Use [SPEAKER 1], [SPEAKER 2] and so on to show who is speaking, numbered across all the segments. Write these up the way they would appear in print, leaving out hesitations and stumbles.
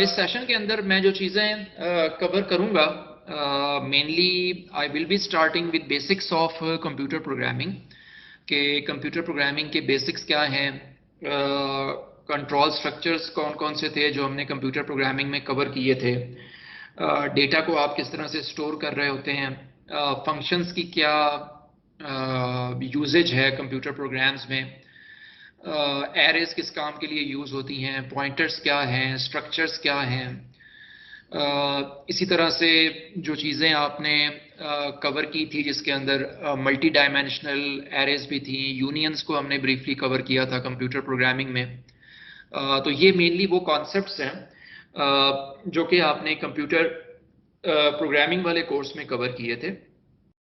[SPEAKER 1] इस सेशन के अंदर मैं जो चीज़ें कवर करूंगा, mainly I will be starting with basics of computer programming के कंप्यूटर प्रोग्रामिंग के बेसिक्स क्या हैं, कंट्रोल स्ट्रक्चर्स कौन कौन से थे जो हमने कंप्यूटर प्रोग्रामिंग में कवर किए थे, डेटा को आप किस तरह से स्टोर कर रहे होते हैं, फंक्शंस की क्या यूजेज है कंप्यूटर प्रोग्राम्स में, एरेज किस काम के लिए यूज़ होती हैं, पॉइंटर्स क्या हैं, स्ट्रक्चर्स क्या हैं। इसी तरह से जो चीज़ें आपने कवर की थी जिसके अंदर मल्टी डायमेंशनल एरेज भी थी, यूनियंस को हमने ब्रीफली कवर किया था कंप्यूटर प्रोग्रामिंग में। तो ये मेनली वो कॉन्सेप्ट्स हैं जो कि आपने कंप्यूटर प्रोग्रामिंग वाले कोर्स में कवर किए थे।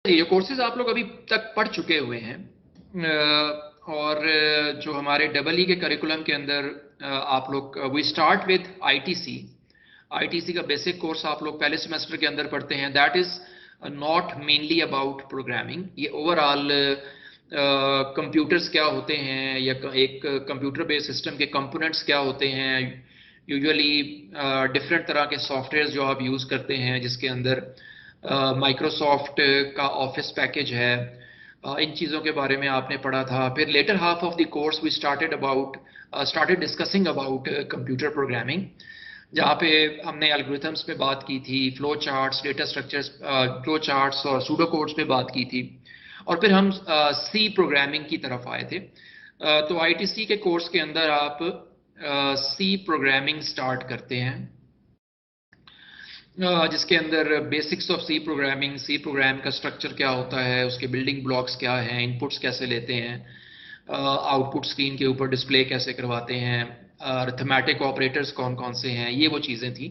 [SPEAKER 1] ये कोर्सेज आप लोग अभी तक पढ़ चुके हुए हैं, और जो हमारे डबल ई के करिकुलम के अंदर आप लोग वी स्टार्ट विद आईटीसी का बेसिक कोर्स आप लोग पहले सेमेस्टर के अंदर पढ़ते हैं। That is not mainly about programming, ये ओवरऑल कंप्यूटर्स क्या होते हैं या एक कंप्यूटर बेस्ड सिस्टम के कंपोनेंट्स क्या होते हैं, यूजुअली डिफरेंट तरह के सॉफ्टवेयर जो आप यूज़ करते हैं जिसके अंदर माइक्रोसॉफ्ट का ऑफिस पैकेज है, इन चीज़ों के बारे में आपने पढ़ा था। फिर later half of the course we started discussing about computer programming, जहाँ पे हमने एल्गोरिथम्स पे बात की थी, flow charts, data structures, flow charts और सूडो कोड्स पे बात की थी, और फिर हम सी प्रोग्रामिंग की तरफ आए थे। तो आईटीसी के कोर्स के अंदर आप सी प्रोग्रामिंग स्टार्ट करते हैं, जिसके अंदर basics of C programming, C program का स्ट्रक्चर क्या होता है, उसके बिल्डिंग ब्लॉक्स क्या हैं, इनपुट्स कैसे लेते हैं, आउटपुट स्क्रीन के ऊपर डिस्प्ले कैसे करवाते हैं, अरिथमेटिक ऑपरेटर्स कौन कौन से हैं, ये वो चीज़ें थी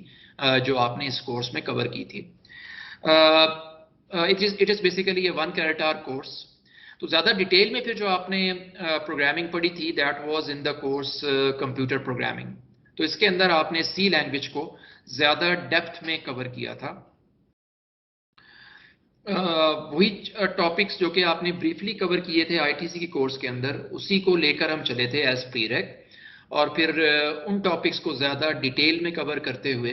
[SPEAKER 1] जो आपने इस कोर्स में कवर की थी। It is basically A one character course. तो ज़्यादा डिटेल में फिर जो आपने प्रोग्रामिंग पढ़ी थी that was in the course computer programming. तो इसके अंदर आपने सी लैंग्वेज को ज़्यादा डेप्थ में कवर किया था। वही टॉपिक्स जो कि आपने ब्रीफली कवर किए थे आईटीसी के कोर्स के अंदर, उसी को लेकर हम चले थे एज प्रीरेक, और फिर उन टॉपिक्स को ज़्यादा डिटेल में कवर करते हुए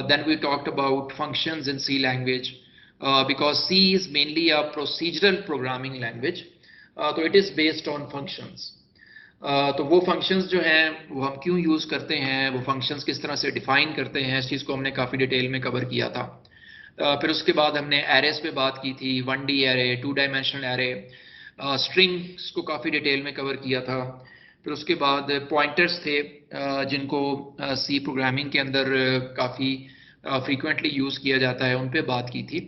[SPEAKER 1] then we talked about functions in C language, because C is mainly a procedural programming language, तो it is based on functions. तो वो फंक्शंस जो हैं वो हम क्यों यूज़ करते हैं, वो फंक्शंस किस तरह से डिफ़ाइन करते हैं, इस चीज़ को हमने काफ़ी डिटेल में कवर किया था। फिर उसके बाद हमने एरेस पे बात की थी, 1D array, 2 dimensional array, strings को काफ़ी डिटेल में कवर किया था। फिर उसके बाद पॉइंटर्स थे जिनको सी प्रोग्रामिंग के अंदर काफ़ी फ्रीक्वेंटली यूज़ किया जाता है, उन पे बात की थी।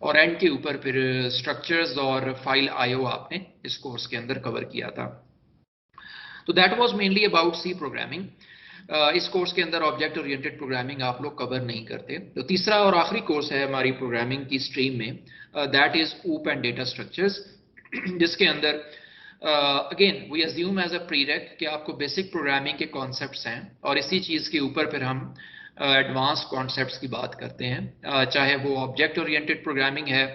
[SPEAKER 1] और एंड के ऊपर फिर स्ट्रक्चर्स और फाइल आईओ आपने इस कोर्स के अंदर कवर किया था। तो that was mainly about C programming. इस कोर्स के अंदर ऑब्जेक्ट ओरिएंटेड प्रोग्रामिंग आप लोग कवर नहीं करते। तो तीसरा और आखिरी कोर्स है हमारी प्रोग्रामिंग की स्ट्रीम में, that is OOP and data structures, जिसके अंदर again we assume as a prereq कि आपको बेसिक प्रोग्रामिंग के कॉन्सेप्ट्स हैं, और इसी चीज़ के ऊपर फिर हम एडवांस कॉन्सेप्ट्स की बात करते हैं, चाहे वो ऑब्जेक्ट ओरिएंटेड प्रोग्रामिंग है,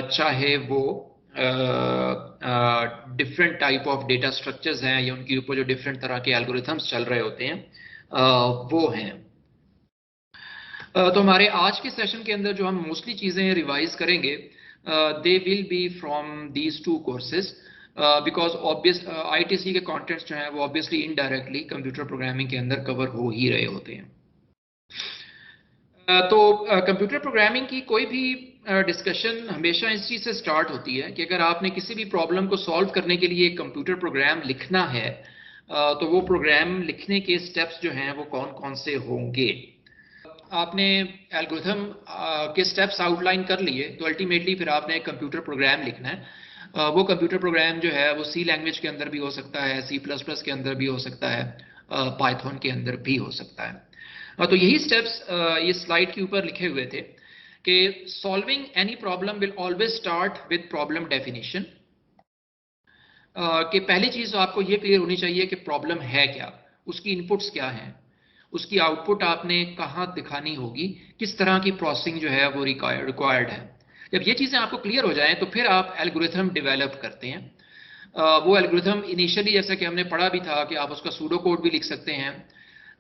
[SPEAKER 1] चाहे वो different type of data structures हैं या उनके ऊपर जो डिफरेंट तरह के एल्गोरिथम्स चल रहे होते हैं वो हैं। तो हमारे आज के सेशन के अंदर जो हम मोस्टली चीज़ें रिवाइज करेंगे they will be from these two courses, because obvious ITC के कंटेंट्स जो हैं वो ऑब्वियसली इनडायरेक्टली कंप्यूटर प्रोग्रामिंग के अंदर कवर हो ही रहे होते हैं। तो कंप्यूटर प्रोग्रामिंग की कोई भी डिस्कशन हमेशा इस चीज़ से स्टार्ट होती है कि अगर आपने किसी भी प्रॉब्लम को सॉल्व करने के लिए एक कंप्यूटर प्रोग्राम लिखना है, तो वो प्रोग्राम लिखने के स्टेप्स जो हैं वो कौन कौन से होंगे। आपने एल्गोरिथम के स्टेप्स आउटलाइन कर लिए, तो अल्टीमेटली फिर आपने एक कंप्यूटर प्रोग्राम लिखना है। वो कंप्यूटर प्रोग्राम जो है वो सी लैंग्वेज के अंदर भी हो सकता है, C++ के अंदर भी हो सकता है, पाइथन के अंदर भी हो सकता है। तो यही स्टेप्स ये स्लाइड के ऊपर लिखे हुए थे कि solving any problem will always start with problem definition, कि पहली चीज़ आपको ये क्लियर होनी चाहिए कि प्रॉब्लम है क्या, उसकी इनपुट्स क्या हैं, उसकी आउटपुट आपने कहाँ दिखानी होगी, किस तरह की प्रोसेसिंग जो है वो रिक्वायर्ड है। जब ये चीज़ें आपको क्लियर हो जाएं तो फिर आप एल्गोरिथम डेवलप करते हैं। वो एल्गोरिथम इनिशियली जैसा कि हमने पढ़ा भी था कि आप उसका सूडो कोड भी लिख सकते हैं,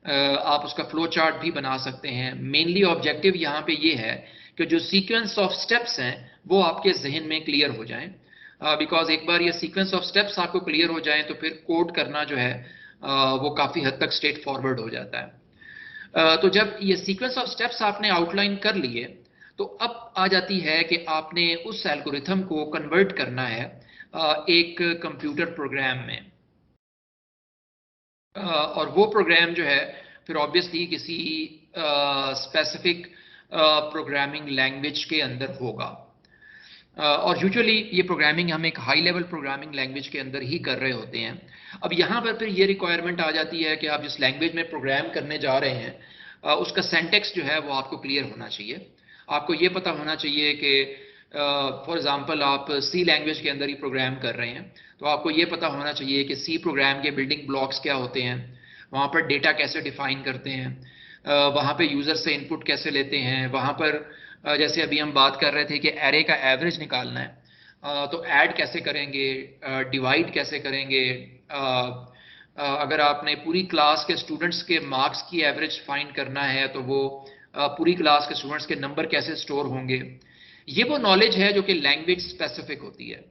[SPEAKER 1] आप उसका फ्लो चार्ट भी बना सकते हैं। मेनली ऑब्जेक्टिव यहाँ पे ये है कि जो सीक्वेंस ऑफ स्टेप्स हैं वो आपके जहन में क्लियर हो जाएं, बिकॉज एक बार ये सीक्वेंस ऑफ स्टेप्स आपको क्लियर हो जाएं तो फिर कोड करना जो है वो काफ़ी हद तक स्ट्रेट फॉरवर्ड हो जाता है। तो जब ये सीक्वेंस ऑफ स्टेप्स आपने आउटलाइन कर लिए तो अब आ जाती है कि आपने उस एल्गोरिथम को कन्वर्ट करना है एक कंप्यूटर प्रोग्राम में। और वो प्रोग्राम जो है फिर ऑब्वियसली किसी स्पेसिफिक प्रोग्रामिंग लैंग्वेज के अंदर होगा। और यूजुअली ये प्रोग्रामिंग हम एक हाई लेवल प्रोग्रामिंग लैंग्वेज के अंदर ही कर रहे होते हैं। अब यहाँ पर फिर ये रिक्वायरमेंट आ जाती है कि आप जिस लैंग्वेज में प्रोग्राम करने जा रहे हैं उसका सिंटैक्स जो है वो आपको क्लियर होना चाहिए। आपको ये पता होना चाहिए कि फॉर एग्जांपल आप सी लैंग्वेज के अंदर ही प्रोग्राम कर रहे हैं तो आपको ये पता होना चाहिए कि सी प्रोग्राम के बिल्डिंग ब्लॉक्स क्या होते हैं, वहाँ पर डेटा कैसे डिफाइन करते हैं, वहाँ पे यूज़र से इनपुट कैसे लेते हैं, वहाँ पर जैसे अभी हम बात कर रहे थे कि एरे का एवरेज निकालना है तो ऐड कैसे करेंगे, डिवाइड कैसे करेंगे, अगर आपने पूरी क्लास के स्टूडेंट्स के मार्क्स की एवरेज फाइंड करना है तो वो पूरी क्लास के स्टूडेंट्स के नंबर कैसे स्टोर होंगे। ये वो नॉलेज है जो कि लैंग्वेज स्पेसिफिक होती है।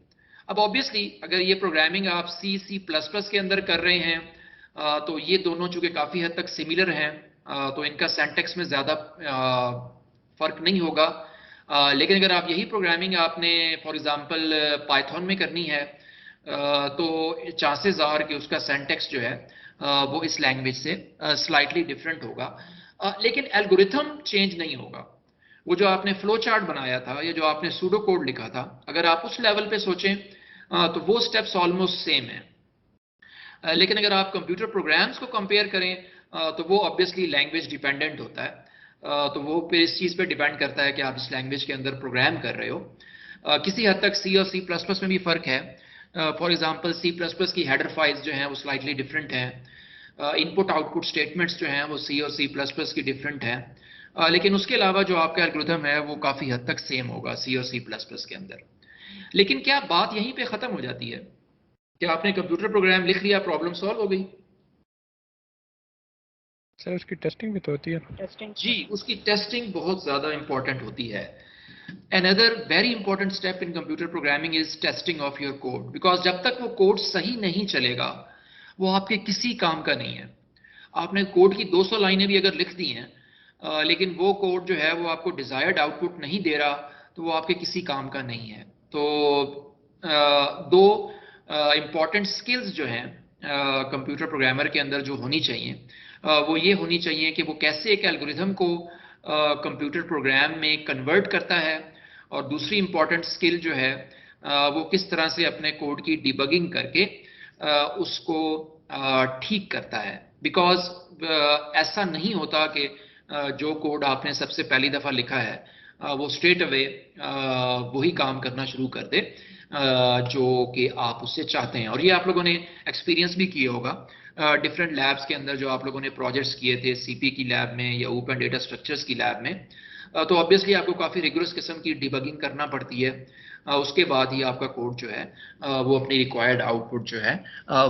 [SPEAKER 1] अब ऑब्वियसली अगर ये प्रोग्रामिंग आप सी प्लस प्लस के अंदर कर रहे हैं तो ये दोनों चूंकि काफ़ी हद तक सिमिलर हैं तो इनका सिंटैक्स में ज़्यादा फर्क नहीं होगा। लेकिन अगर आप यही प्रोग्रामिंग आपने फॉर एग्जांपल पाइथन में करनी है तो चांसेस आर कि उसका सिंटैक्स जो है वो इस लैंग्वेज से स्लाइटली डिफरेंट होगा, लेकिन एल्गोरिथम चेंज नहीं होगा। वो जो आपने फ्लो चार्ट बनाया था या जो आपने सूडो कोड लिखा था, अगर आप उस लेवल पे सोचें तो वो स्टेप्स ऑलमोस्ट सेम है। लेकिन अगर आप कंप्यूटर प्रोग्राम्स को कंपेयर करें तो वो ऑब्वियसली लैंग्वेज डिपेंडेंट होता है। तो वो फिर इस चीज़ पे डिपेंड करता है कि आप इस लैंग्वेज के अंदर प्रोग्राम कर रहे हो। किसी हद तक सी और सी प्लस प्लस में भी फ़र्क है। For example C plus plus की हेडर फाइल्स जो हैं वो स्लाइटली डिफरेंट हैं। इनपुट आउटपुट स्टेटमेंट्स जो हैं वो सी और सी प्लस प्लस की डिफरेंट हैं। लेकिन उसके अलावा जो आपका एल्गोरिथम है वो काफ़ी हद तक सेम होगा सी और सी प्लस प्लस के अंदर। लेकिन क्या बात यहीं पे ख़त्म हो जाती है कि आपने कंप्यूटर प्रोग्राम लिख लिया, प्रॉब्लम सॉल्व हो गई?
[SPEAKER 2] सर उसकी टेस्टिंग भी तो होती है।
[SPEAKER 3] टेस्टिंग
[SPEAKER 1] जी, उसकी टेस्टिंग बहुत ज़्यादा इंपॉर्टेंट होती है। Another very important step in computer programming is testing of your code, because जब तक वो कोड सही नहीं चलेगा वो आपके किसी काम का नहीं है। आपने कोड की 200 लाइनें भी अगर लिख दी हैं लेकिन वो कोड जो है वो आपको डिजायर्ड आउटपुट नहीं दे रहा तो वो आपके किसी काम का नहीं है। तो दो इम्पॉर्टेंट स्किल्स जो हैं कंप्यूटर प्रोग्रामर के अंदर जो होनी चाहिए वो ये होनी चाहिए कि वो कैसे एक एल्गोरिथम को कंप्यूटर प्रोग्राम में कन्वर्ट करता है, और दूसरी इम्पॉर्टेंट स्किल जो है वो किस तरह से अपने कोड की डिबगिंग करके उसको ठीक करता है। बिकॉज ऐसा नहीं होता कि जो कोड आपने सबसे पहली दफ़ा लिखा है वो स्ट्रेट अवे वही काम करना शुरू कर दे जो कि आप उससे चाहते हैं। और ये आप लोगों ने एक्सपीरियंस भी किया होगा डिफरेंट लैब्स के अंदर जो आप लोगों ने प्रोजेक्ट्स किए थे सीपी की लैब में या ओपन डेटा स्ट्रक्चर्स की लैब में। तो ऑब्वियसली आपको काफ़ी रिगुलस किस्म की डिबगिंग करना पड़ती है, उसके बाद ही आपका कोड जो है वो अपनी रिक्वायर्ड आउटपुट जो है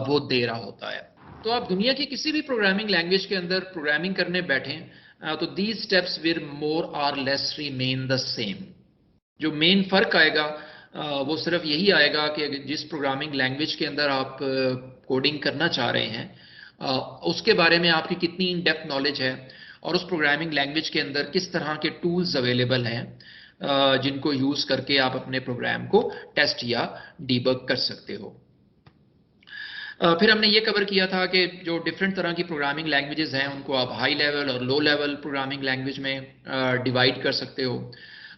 [SPEAKER 1] वो दे रहा होता है। तो आप दुनिया की किसी भी प्रोग्रामिंग लैंग्वेज के अंदर प्रोग्रामिंग करने बैठें तो these steps will more or less remain the same. जो मेन फ़र्क आएगा वो सिर्फ यही आएगा कि जिस प्रोग्रामिंग लैंग्वेज के अंदर आप कोडिंग करना चाह रहे हैं उसके बारे में आपकी कितनी इन डेप्थ नॉलेज है और उस प्रोग्रामिंग लैंग्वेज के अंदर किस तरह के टूल्स अवेलेबल हैं जिनको यूज़ करके आप अपने प्रोग्राम को टेस्ट या डीबग कर सकते हो। फिर हमने ये कवर किया था कि जो डिफरेंट तरह की प्रोग्रामिंग लैंग्वेजेस हैं उनको आप हाई लेवल और लो लेवल प्रोग्रामिंग लैंग्वेज में डिवाइड कर सकते हो।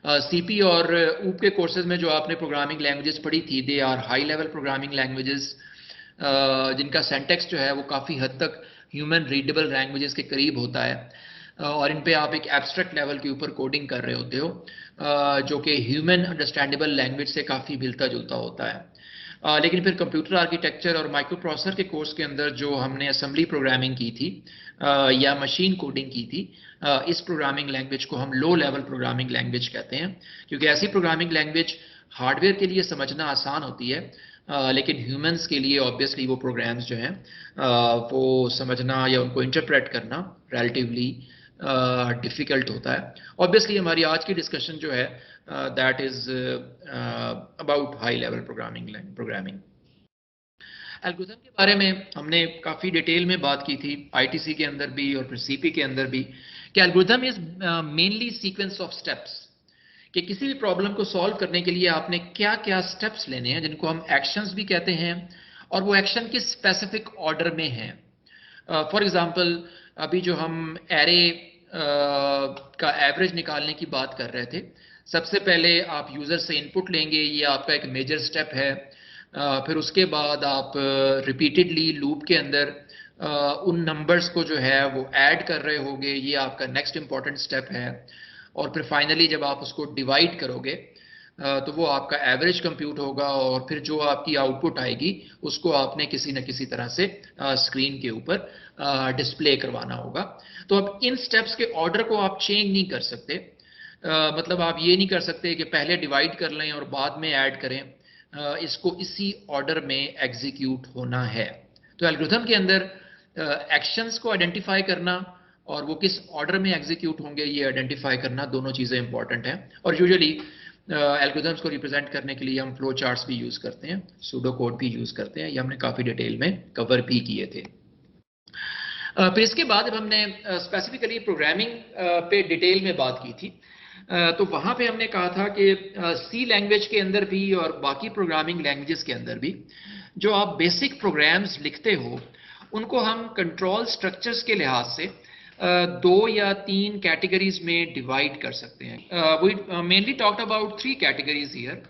[SPEAKER 1] सीपी और ऊप के कोर्सेज में जो आपने प्रोग्रामिंग लैंग्वेजेस पढ़ी थी they are high level programming languages जिनका सिंटैक्स जो है वो काफ़ी हद तक ह्यूमन रीडेबल लैंग्वेजेस के करीब होता है और इन पे आप एक एब्स्ट्रैक्ट लेवल के ऊपर कोडिंग कर रहे होते हो जो कि ह्यूमन अंडरस्टैंडेबल लैंग्वेज से काफ़ी मिलता जुलता होता है। लेकिन फिर कंप्यूटर आर्किटेक्चर और माइक्रो प्रोसेसर के कोर्स के अंदर जो हमने असेंबली प्रोग्रामिंग की थी या मशीन कोडिंग की थी इस प्रोग्रामिंग लैंग्वेज को हम लो लेवल प्रोग्रामिंग लैंग्वेज कहते हैं, क्योंकि ऐसी प्रोग्रामिंग लैंग्वेज हार्डवेयर के लिए समझना आसान होती है, लेकिन ह्यूमंस के लिए ऑब्वियसली वो प्रोग्राम्स जो हैं वो समझना या उनको इंटरप्रेट करना रिलेटिवली डिफ़िकल्ट होता है। ऑब्वियसली हमारी आज की डिस्कशन जो है that is about high level programming. Algorithm के बारे में हमने काफ़ी डिटेल में बात की थी, आईटीसी के अंदर भी और फिर सीपी के अंदर भी, कि algorithm is mainly sequence of steps, कि किसी भी प्रॉब्लम को सॉल्व करने के लिए आपने क्या क्या स्टेप्स लेने हैं, जिनको हम एक्शंस भी कहते हैं, और वो एक्शन किस स्पेसिफिक ऑर्डर में हैं। फॉर एग्जांपल अभी जो हम एरे का एवरेज निकालने की बात कर रहे थे, सबसे पहले आप यूज़र से इनपुट लेंगे, ये आपका एक मेजर स्टेप है। फिर उसके बाद आप रिपीटेडली लूप के अंदर उन नंबर्स को जो है वो ऐड कर रहे होगे, ये आपका नेक्स्ट इंपॉर्टेंट स्टेप है। और फिर फाइनली जब आप उसको डिवाइड करोगे तो वो आपका एवरेज कंप्यूट होगा, और फिर जो आपकी आउटपुट आएगी उसको आपने किसी न किसी तरह से स्क्रीन के ऊपर डिस्प्ले करवाना होगा। तो अब इन स्टेप्स के ऑर्डर को आप चेंज नहीं कर सकते। मतलब आप ये नहीं कर सकते कि पहले डिवाइड कर लें और बाद में ऐड करें। इसको इसी ऑर्डर में एग्जीक्यूट होना है। तो एल्गोरिथम के अंदर एक्शंस को आइडेंटिफाई करना और वो किस ऑर्डर में एग्जीक्यूट होंगे ये आइडेंटिफाई करना, दोनों चीज़ें इंपॉर्टेंट हैं। और यूजुअली एल्गोरिथम्स को रिप्रेजेंट करने के लिए हम फ्लो चार्ट्स भी यूज़ करते हैं, सूडो कोड भी यूज़ करते हैं, ये हमने काफ़ी डिटेल में कवर भी किए थे। फिर इसके बाद जब हमने स्पेसिफिकली प्रोग्रामिंग पे डिटेल में बात की थी, तो वहाँ पे हमने कहा था कि सी लैंग्वेज के अंदर भी और बाकी प्रोग्रामिंग लैंग्वेजेस के अंदर भी जो आप बेसिक प्रोग्राम्स लिखते हो, उनको हम कंट्रोल स्ट्रक्चर्स के लिहाज से 2 या 3 कैटेगरीज में डिवाइड कर सकते हैं। We mainly talked about 3 categories here.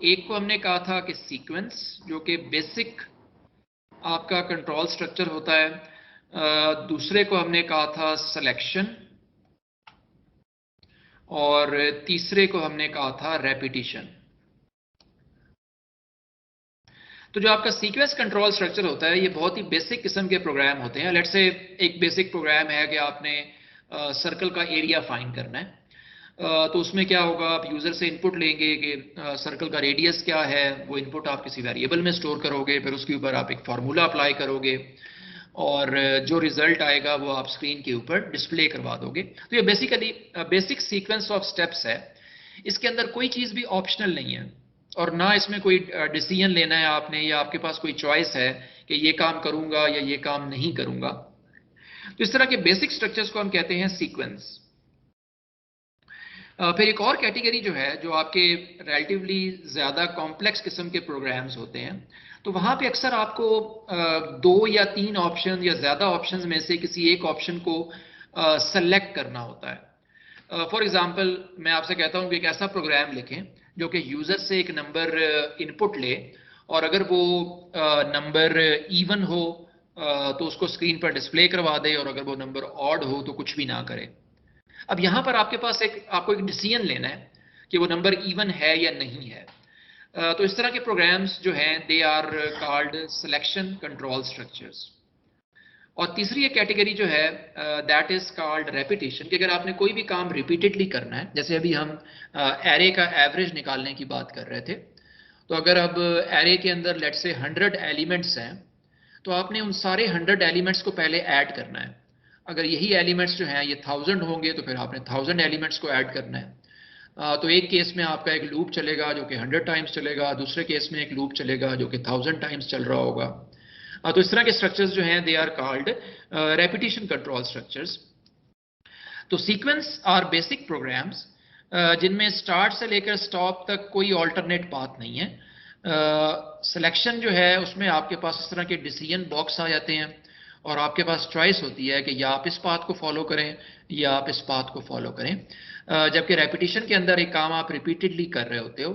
[SPEAKER 1] एक को हमने कहा था कि सीक्वेंस, जो कि बेसिक आपका कंट्रोल स्ट्रक्चर होता है। दूसरे को हमने कहा था सिलेक्शन, और तीसरे को हमने कहा था रेपिटिशन। तो जो आपका सीक्वेंस कंट्रोल स्ट्रक्चर होता है, ये बहुत ही बेसिक किस्म के प्रोग्राम होते हैं। लेट्स से एक बेसिक प्रोग्राम है कि आपने सर्कल का एरिया फाइंड करना है। तो उसमें क्या होगा, आप यूज़र से इनपुट लेंगे कि सर्कल का रेडियस क्या है, वो इनपुट आप किसी वेरिएबल में स्टोर करोगे, फिर उसके ऊपर आप एक फार्मूला अप्लाई करोगे, और जो रिजल्ट आएगा वो आप स्क्रीन के ऊपर डिस्प्ले करवा दोगे। तो ये basically basic sequence of steps है। इसके अंदर कोई चीज़ भी ऑप्शनल नहीं है, और ना इसमें कोई डिसीजन लेना है आपने, या आपके पास कोई चॉइस है कि ये काम करूंगा या ये काम नहीं करूंगा। तो इस तरह के बेसिक स्ट्रक्चर्स को हम कहते हैं सीक्वेंस। फिर एक और कैटेगरी जो है, जो आपके रिलेटिवली ज़्यादा कॉम्प्लेक्स किस्म के प्रोग्राम्स होते हैं, तो वहाँ पे अक्सर आपको 2 या 3 ऑप्शन या ज़्यादा ऑप्शंस में से किसी एक ऑप्शन को सेलेक्ट करना होता है। फॉर एग्जांपल मैं आपसे कहता हूँ कि एक ऐसा प्रोग्राम लिखें जो कि यूज़र से एक नंबर इनपुट ले, और अगर वो नंबर इवन हो तो उसको स्क्रीन पर डिस्प्ले करवा दे, और अगर वो नंबर ऑड हो तो कुछ भी ना करे। अब यहाँ पर आपके पास आपको एक डिसीजन लेना है कि वो नंबर इवन है या नहीं है। तो इस तरह के प्रोग्राम्स जो हैं they are called selection control structures. और तीसरी एक कैटेगरी जो है दैट इज कॉल्ड रेपिटेशन, कि अगर आपने कोई भी काम रिपीटेडली करना है, जैसे अभी हम एरे का एवरेज निकालने की बात कर रहे थे, तो अगर अब एरे के अंदर लेट्स से 100 एलिमेंट्स हैं, तो आपने उन सारे 100 एलिमेंट्स को पहले ऐड करना है। अगर यही एलिमेंट्स जो हैं ये 1000 होंगे, तो फिर आपने 1000 एलिमेंट्स को ऐड करना है। तो एक केस में आपका एक लूप चलेगा जो कि 100 टाइम्स चलेगा, दूसरे केस में एक लूप चलेगा जो कि 1000 टाइम्स चल रहा होगा। तो इस तरह के स्ट्रक्चर्स जो हैं they are called repetition control structures. तो सीक्वेंस आर बेसिक प्रोग्राम्स जिनमें स्टार्ट से लेकर स्टॉप तक कोई ऑल्टरनेट पाथ नहीं है। सिलेक्शन जो है उसमें आपके पास इस तरह के डिसीजन बॉक्स आ जाते हैं, और आपके पास चॉइस होती है कि या आप इस पाथ को फॉलो करें या आप इस पाथ को फॉलो करें। जबकि रेपिटेशन के अंदर एक काम आप रिपीटेडली कर रहे होते हो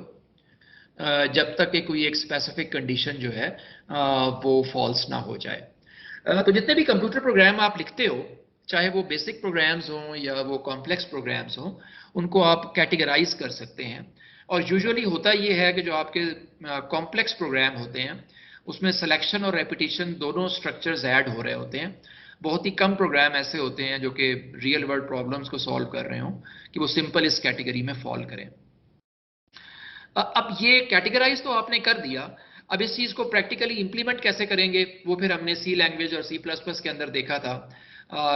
[SPEAKER 1] जब तक कि कोई एक स्पेसिफिक कंडीशन जो है वो फॉल्स ना हो जाए। तो जितने भी कंप्यूटर प्रोग्राम आप लिखते हो, चाहे वो बेसिक प्रोग्राम्स हों या वो कॉम्प्लेक्स प्रोग्राम्स हों, उनको आप कैटेगराइज कर सकते हैं। और यूजुअली होता ये है कि जो आपके कॉम्प्लेक्स प्रोग्राम होते हैं उसमें सिलेक्शन और रेपिटेशन दोनों स्ट्रक्चर्स ऐड हो रहे होते हैं। बहुत ही कम प्रोग्राम ऐसे होते हैं जो कि रियल वर्ल्ड प्रॉब्लम्स को सॉल्व कर रहे हों कि वो सिंपल इस कैटेगरी में फॉल करें। अब ये कैटेगराइज तो आपने कर दिया, अब इस चीज को प्रैक्टिकली इंप्लीमेंट कैसे करेंगे वो फिर हमने सी लैंग्वेज और सी प्लस प्लस के अंदर देखा था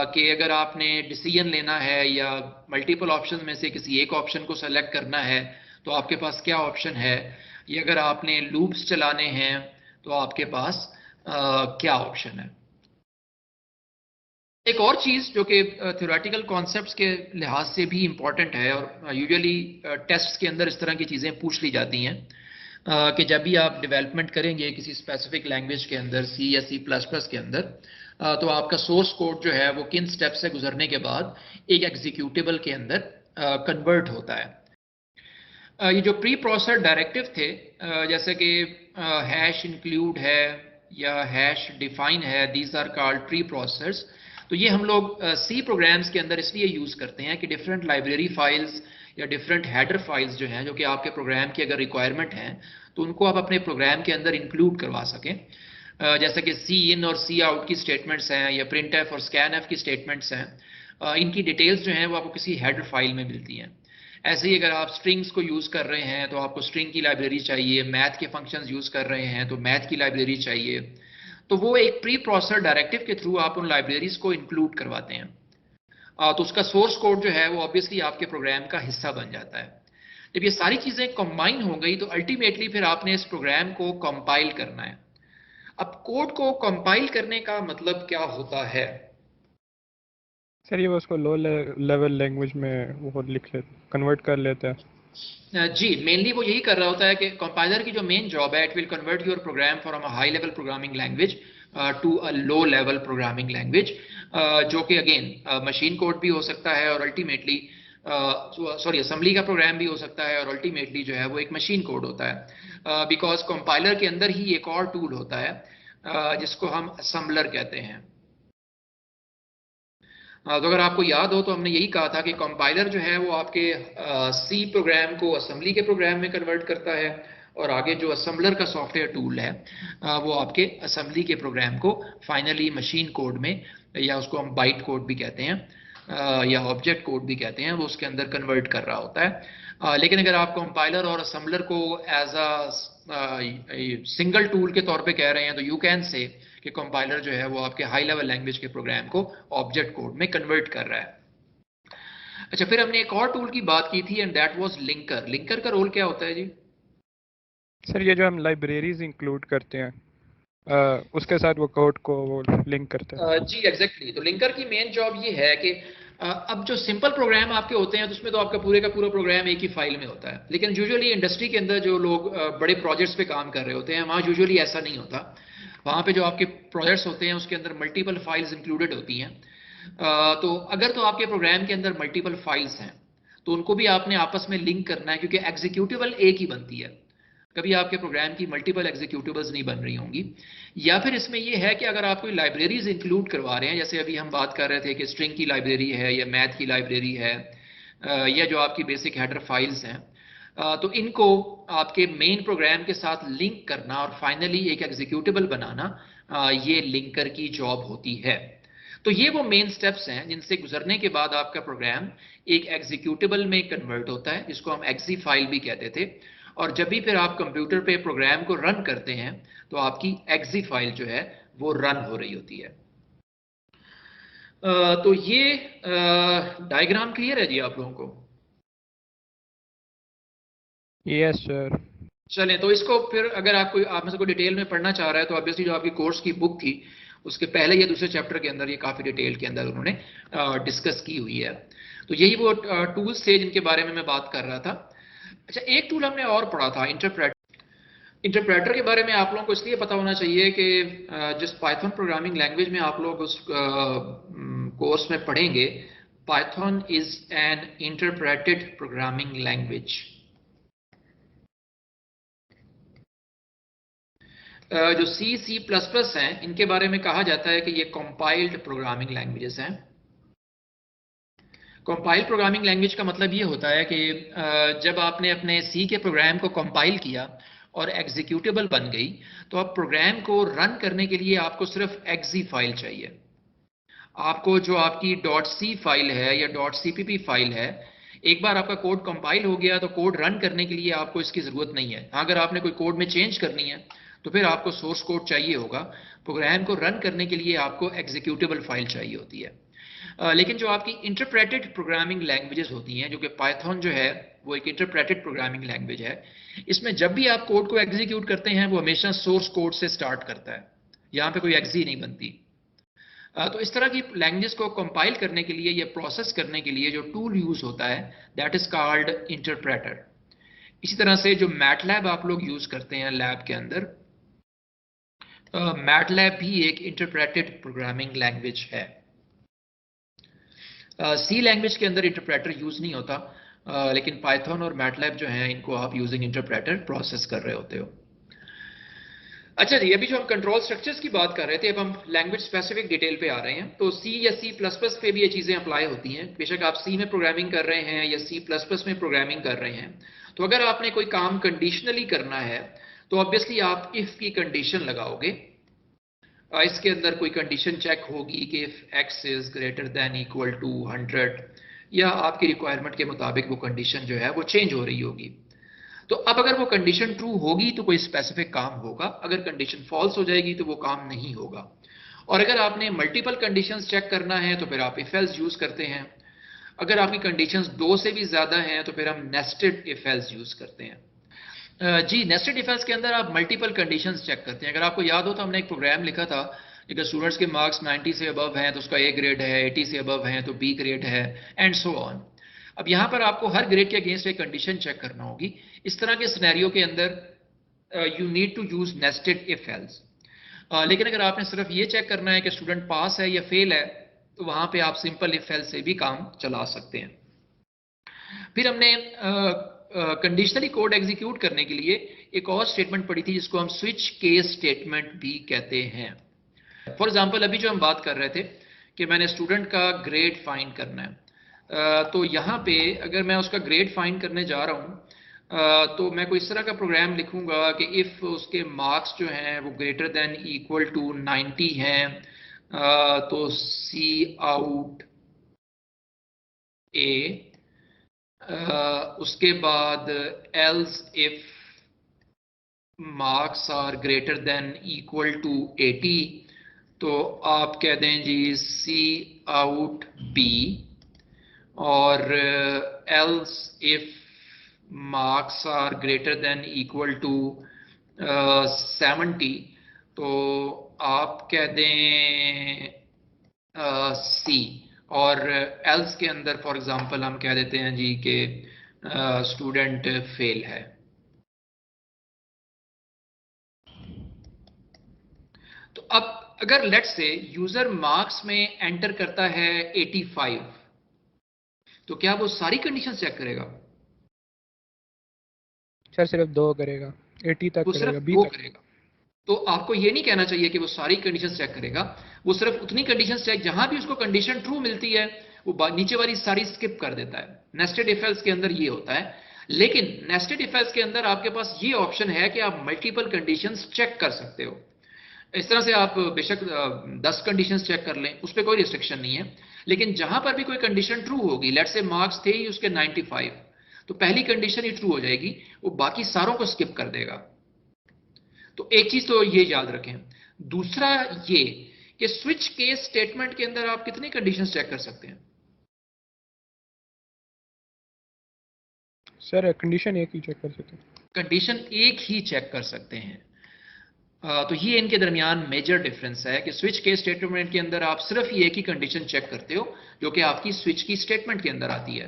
[SPEAKER 1] कि अगर आपने डिसीजन लेना है या मल्टीपल ऑप्शन में से किसी एक ऑप्शन को सेलेक्ट करना है तो आपके पास क्या ऑप्शन है, या अगर आपने लूप्स चलाने हैं तो आपके पास क्या ऑप्शन है। एक और चीज जो कि थ्योरेटिकल कॉन्सेप्ट्स के लिहाज से भी इंपॉर्टेंट है और यूजुअली टेस्ट्स के अंदर इस तरह की चीजें पूछ ली जाती हैं कि जब भी आप डेवलपमेंट करेंगे किसी स्पेसिफिक लैंग्वेज के अंदर सी या सी प्लस प्लस के अंदर तो आपका सोर्स कोड जो है वो किन स्टेप से गुजरने के बाद एक एग्जीक्यूटेबल के अंदर कन्वर्ट होता है। ये जो प्री प्रोसेस्ड डायरेक्टिव थे जैसे कि हैश इंक्लूड है या हैश डिफाइन है, these are called preprocessors. तो ये हम लोग सी प्रोग्राम्स के अंदर इसलिए यूज करते हैं कि डिफरेंट लाइब्रेरी फाइल्स या डिफरेंट हेडर फाइल्स जो हैं जो कि आपके प्रोग्राम की अगर रिक्वायरमेंट हैं तो उनको आप अपने प्रोग्राम के अंदर इंक्लूड करवा सकें। जैसे कि सी इन और सी आउट की स्टेटमेंट्स हैं या प्रिंट एफ और स्कैन एफ की स्टेटमेंट्स हैं, इनकी डिटेल्स जो हैं वो आपको किसी हेडर फाइल में मिलती हैं। ऐसे ही अगर आप स्ट्रिंग्स को यूज कर रहे हैं तो आपको स्ट्रिंग की लाइब्रेरी चाहिए, मैथ के फंक्शंस यूज कर रहे हैं तो मैथ की लाइब्रेरी चाहिए, तो वो एक प्री प्रोसेसर डायरेक्टिव के थ्रू आप उन लाइब्रेरीज को इंक्लूड करवाते हैं। तो उसका सोर्स कोड जो है वो ऑब्वियसली आपके प्रोग्राम का हिस्सा बन जाता है। जब ये सारी चीजें कंबाइन हो गई तो अल्टीमेटली फिर आपने इस प्रोग्राम को कंपाइल करना है। अब कोड को कंपाइल करने का मतलब क्या होता है?
[SPEAKER 2] सर ये वो उसको लो लेवल लैंग्वेज में वो लिख ले कन्वर्ट कर लेता है।
[SPEAKER 1] जी, मेनली वो यही कर रहा होता है कि कंपाइलर की जो मेन जॉब है, it will convert your program from a high level programming language to a low level programming language, जो कि अगेन मशीन कोड भी हो सकता है और अल्टीमेटली सॉरी असेंबली का प्रोग्राम भी हो सकता है और अल्टीमेटली जो है वो एक मशीन कोड होता है, बिकॉज कंपाइलर के अंदर ही एक और टूल होता है जिसको हम असेंबलर कहते हैं। तो अगर आपको याद हो तो हमने यही कहा था कि कंपाइलर जो है वो आपके सी प्रोग्राम को असेंबली के प्रोग्राम में कन्वर्ट करता है और आगे जो असेंबलर का सॉफ्टवेयर टूल है वो आपके असेंबली के प्रोग्राम को फाइनली मशीन कोड में, या उसको हम बाइट कोड भी कहते हैं या ऑब्जेक्ट कोड भी कहते हैं, वो उसके अंदर कन्वर्ट कर रहा होता है। लेकिन अगर आप कंपाइलर और असेंबलर को एज अ सिंगल टूल के तौर पे कह रहे हैं तो यू कैन से कि कंपाइलर जो है वो आपके हाई लेवल लैंग्वेज के प्रोग्राम को ऑब्जेक्ट कोड में कन्वर्ट कर रहा है। अच्छा, फिर हमने एक और टूल की बात की थी and that was linker. Linker का रोल क्या होता है जी?
[SPEAKER 2] सर ये जो हम लाइब्रेरीज इंक्लूड करते हैं उसके साथ वो कोड को वो लिंक करते हैं।
[SPEAKER 1] जी एग्जैक्टली। तो लिंकर की मेन जॉब ये है कि अब जो सिंपल प्रोग्राम आपके होते हैं तो उसमें तो आपका पूरे का पूरा प्रोग्राम एक ही फाइल में होता है, लेकिन यूजुअली इंडस्ट्री के अंदर जो लोग बड़े प्रोजेक्ट्स पे काम कर रहे होते हैं वहाँ यूजुअली ऐसा नहीं होता। वहाँ पे जो आपके प्रोजेक्ट्स होते हैं उसके अंदर मल्टीपल फाइल्स इंक्लूडेड होती हैं। तो अगर तो आपके प्रोग्राम के अंदर मल्टीपल फाइल्स हैं तो उनको भी आपने आपस में लिंक करना है, क्योंकि एग्जीक्यूटेबल एक ही बनती है, कभी आपके प्रोग्राम की मल्टीपल एग्जीक्यूटेबल्स नहीं बन रही होंगी। या फिर इसमें यह है कि अगर आप कोई लाइब्रेरीज इंक्लूड करवा रहे हैं, जैसे अभी हम बात कर रहे थे कि स्ट्रिंग की लाइब्रेरी है या मैथ की लाइब्रेरी है या जो आपकी बेसिक हेडर फाइल्स हैं, तो इनको आपके मेन प्रोग्राम के साथ लिंक करना और फाइनली एक एग्जीक्यूटेबल बनाना, ये लिंकर की जॉब होती है। तो ये वो मेन स्टेप्स हैं जिनसे गुजरने के बाद आपका प्रोग्राम एक एग्जीक्यूटेबल में कन्वर्ट होता है, जिसको हम एक्सी फाइल भी कहते थे। और जब भी फिर आप कंप्यूटर पे प्रोग्राम को रन करते हैं तो आपकी एक्सी फाइल जो है वो रन हो रही होती है। तो ये डायग्राम क्लियर है जी आप लोगों को?
[SPEAKER 2] Yes sir.
[SPEAKER 1] चलें, तो इसको फिर अगर आप में से कोई डिटेल में पढ़ना चाह रहा है तो ऑब्वियसली जो आपकी कोर्स की बुक थी उसके पहले या दूसरे चैप्टर के अंदर ये काफ़ी डिटेल के अंदर उन्होंने डिस्कस की हुई है। तो यही वो टूल्स थे जिनके बारे में मैं बात कर रहा था। अच्छा, एक टूल हमने और पढ़ा था इंटरप्रेटर। इंटरप्रेटर के बारे में आप लोगों को इसलिए पता होना चाहिए कि जिस पाइथन प्रोग्रामिंग लैंग्वेज में आप लोग उस कोर्स में पढ़ेंगे, Python is an interpreted programming language. जो सी प्लस प्लस हैं इनके बारे में कहा जाता है कि ये कंपाइल्ड प्रोग्रामिंग लैंग्वेजेस हैं। कंपाइल्ड प्रोग्रामिंग लैंग्वेज का मतलब ये होता है कि जब आपने अपने सी के प्रोग्राम को कंपाइल किया और एग्जीक्यूटेबल बन गई तो अब प्रोग्राम को रन करने के लिए आपको सिर्फ एक्सी फाइल चाहिए। आपको जो आपकी .c फाइल है या .cpp फाइल है, एक बार आपका कोड कंपाइल हो गया तो कोड रन करने के लिए आपको इसकी ज़रूरत नहीं है। अगर आपने कोई कोड में चेंज करनी है तो फिर आपको सोर्स कोड चाहिए होगा। प्रोग्राम को रन करने के लिए आपको एग्जीक्यूटेबल फाइल चाहिए होती है। लेकिन जो आपकी इंटरप्रेटेड प्रोग्रामिंग लैंग्वेजेस होती हैं, जो कि पाइथन जो है वो एक इंटरप्रेटेड प्रोग्रामिंग लैंग्वेज है, इसमें जब भी आप कोड को एग्जीक्यूट करते हैं वो हमेशा सोर्स कोड से स्टार्ट करता है। यहाँ पे कोई एग्जी नहीं बनती। तो इस तरह की लैंग्वेज को कंपाइल करने के लिए या प्रोसेस करने के लिए जो टूल यूज होता है दैट इज कॉल्ड इंटरप्रेटर। इसी तरह से जो मैटलैब आप लोग यूज करते हैं लैब के अंदर, मैटलैब भी एक इंटरप्रेटेड प्रोग्रामिंग लैंग्वेज है। सी लैंग्वेज के अंदर इंटरप्रेटर यूज नहीं होता, लेकिन पाइथन और मैटलैब जो है इनको आप यूजिंग इंटरप्रेटर प्रोसेस कर रहे होते हो। अच्छा जी, अभी जो हम कंट्रोल स्ट्रक्चर्स की बात कर रहे थे, अब हम लैंग्वेज स्पेसिफिक डिटेल पे आ रहे हैं। तो सी या सी प्लस प्लस पे भी ये चीज़ें अप्लाई होती हैं। बेशक आप सी में प्रोग्रामिंग कर रहे हैं या सी प्लस प्लस में प्रोग्रामिंग कर रहे हैं, तो अगर आपने कोई काम कंडीशनली करना है तो ऑब्वियसली आप इफ की कंडीशन लगाओगे। इसके अंदर कोई कंडीशन चेक होगी कि if X is greater than equal to 100, या आपकी रिक्वायरमेंट के मुताबिक वो कंडीशन जो है वो चेंज हो रही होगी। तो अब अगर वो कंडीशन ट्रू होगी तो कोई स्पेसिफिक काम होगा, अगर कंडीशन फॉल्स हो जाएगी तो वो काम नहीं होगा। और अगर आपने मल्टीपल कंडीशंस चेक करना है तो फिर आप इफ एल्स यूज करते हैं। अगर आपकी कंडीशंस 2 से भी ज्यादा हैं तो फिर हम नेस्टेड इफ एल्स यूज करते हैं। जी, नेस्टेड इफ एल्स के अंदर आप मल्टीपल कंडीशंस चेक करते हैं। अगर आपको याद हो तो हमने एक प्रोग्राम लिखा था, अगर स्टूडेंट्स के मार्क्स 90 से अबव हैं तो उसका ए ग्रेड है, 80 से अबव हैं तो बी ग्रेड है, एंड सो ऑन। अब यहां पर आपको हर ग्रेड के अगेंस्ट एक कंडीशन चेक करना होगी। इस तरह के सिनेरियो के अंदर you need to use nested if else. लेकिन अगर आपने सिर्फ ये चेक करना है कि स्टूडेंट पास है या फेल है, तो वहां पे आप सिंपल इफ एल्स से भी काम चला सकते हैं। फिर हमने कंडीशनली कोड एग्जीक्यूट करने के लिए एक और स्टेटमेंट पढ़ी थी जिसको हम स्विच केस स्टेटमेंट भी कहते हैं। फॉर एग्जाम्पल अभी जो हम बात कर रहे थे कि मैंने स्टूडेंट का ग्रेड फाइंड करना है, तो यहाँ पे अगर मैं उसका ग्रेड फाइंड करने जा रहा हूँ तो मैं कोई इस तरह का प्रोग्राम लिखूंगा कि इफ उसके मार्क्स जो हैं वो ग्रेटर देन इक्वल टू 90 हैं, तो सी आउट ए, उसके बाद else if marks are greater than equal to 80, तो आप कह दें जी सी आउट बी। और else if marks are greater than equal to 70, तो आप कह दें सी। और एल्स के अंदर फॉर एग्जांपल हम कह देते हैं जी कि स्टूडेंट फेल है। तो अब अगर लेट्स से यूजर मार्क्स में एंटर करता है 85, तो क्या वो सारी कंडीशन चेक करेगा?
[SPEAKER 2] सर सिर्फ 2 करेगा, 80 तक
[SPEAKER 1] वो
[SPEAKER 2] करेगा,
[SPEAKER 1] सिर्फ
[SPEAKER 2] बी
[SPEAKER 1] 2
[SPEAKER 2] तक।
[SPEAKER 1] करेगा। तो आपको ये नहीं कहना चाहिए कि वो सारी कंडीशंस चेक करेगा। वो सिर्फ उतनी कंडीशंस चेक, जहां भी उसको कंडीशन ट्रू मिलती है वो नीचे वाली सारी स्किप कर देता है। नेस्टेड इफ एल्स के अंदर ये होता है। लेकिन नेस्टेड इफ एल्स के अंदर आपके पास ये ऑप्शन है कि आप मल्टीपल कंडीशंस चेक कर सकते हो। इस तरह से आप बेशक 10 कंडीशंस चेक कर लें, उस पर कोई रिस्ट्रिक्शन नहीं है। लेकिन जहां पर भी कोई कंडीशन ट्रू होगी, लेट्स से मार्क्स थे ही उसके 95, तो पहली कंडीशन ही ट्रू हो जाएगी, वो बाकी सारों को स्किप कर देगा। तो एक चीज तो ये याद रखें। दूसरा ये कि स्विच केस स्टेटमेंट के अंदर आप कितनी कंडीशंस चेक कर सकते हैं?
[SPEAKER 2] सर कंडीशन एक ही चेक कर सकते हैं।
[SPEAKER 1] कंडीशन एक ही चेक कर सकते हैं। तो ये इनके दरमियान मेजर डिफरेंस है कि स्विच केस स्टेटमेंट के अंदर आप सिर्फ ही एक ही कंडीशन चेक करते हो जो कि आपकी स्विच की स्टेटमेंट के अंदर आती है।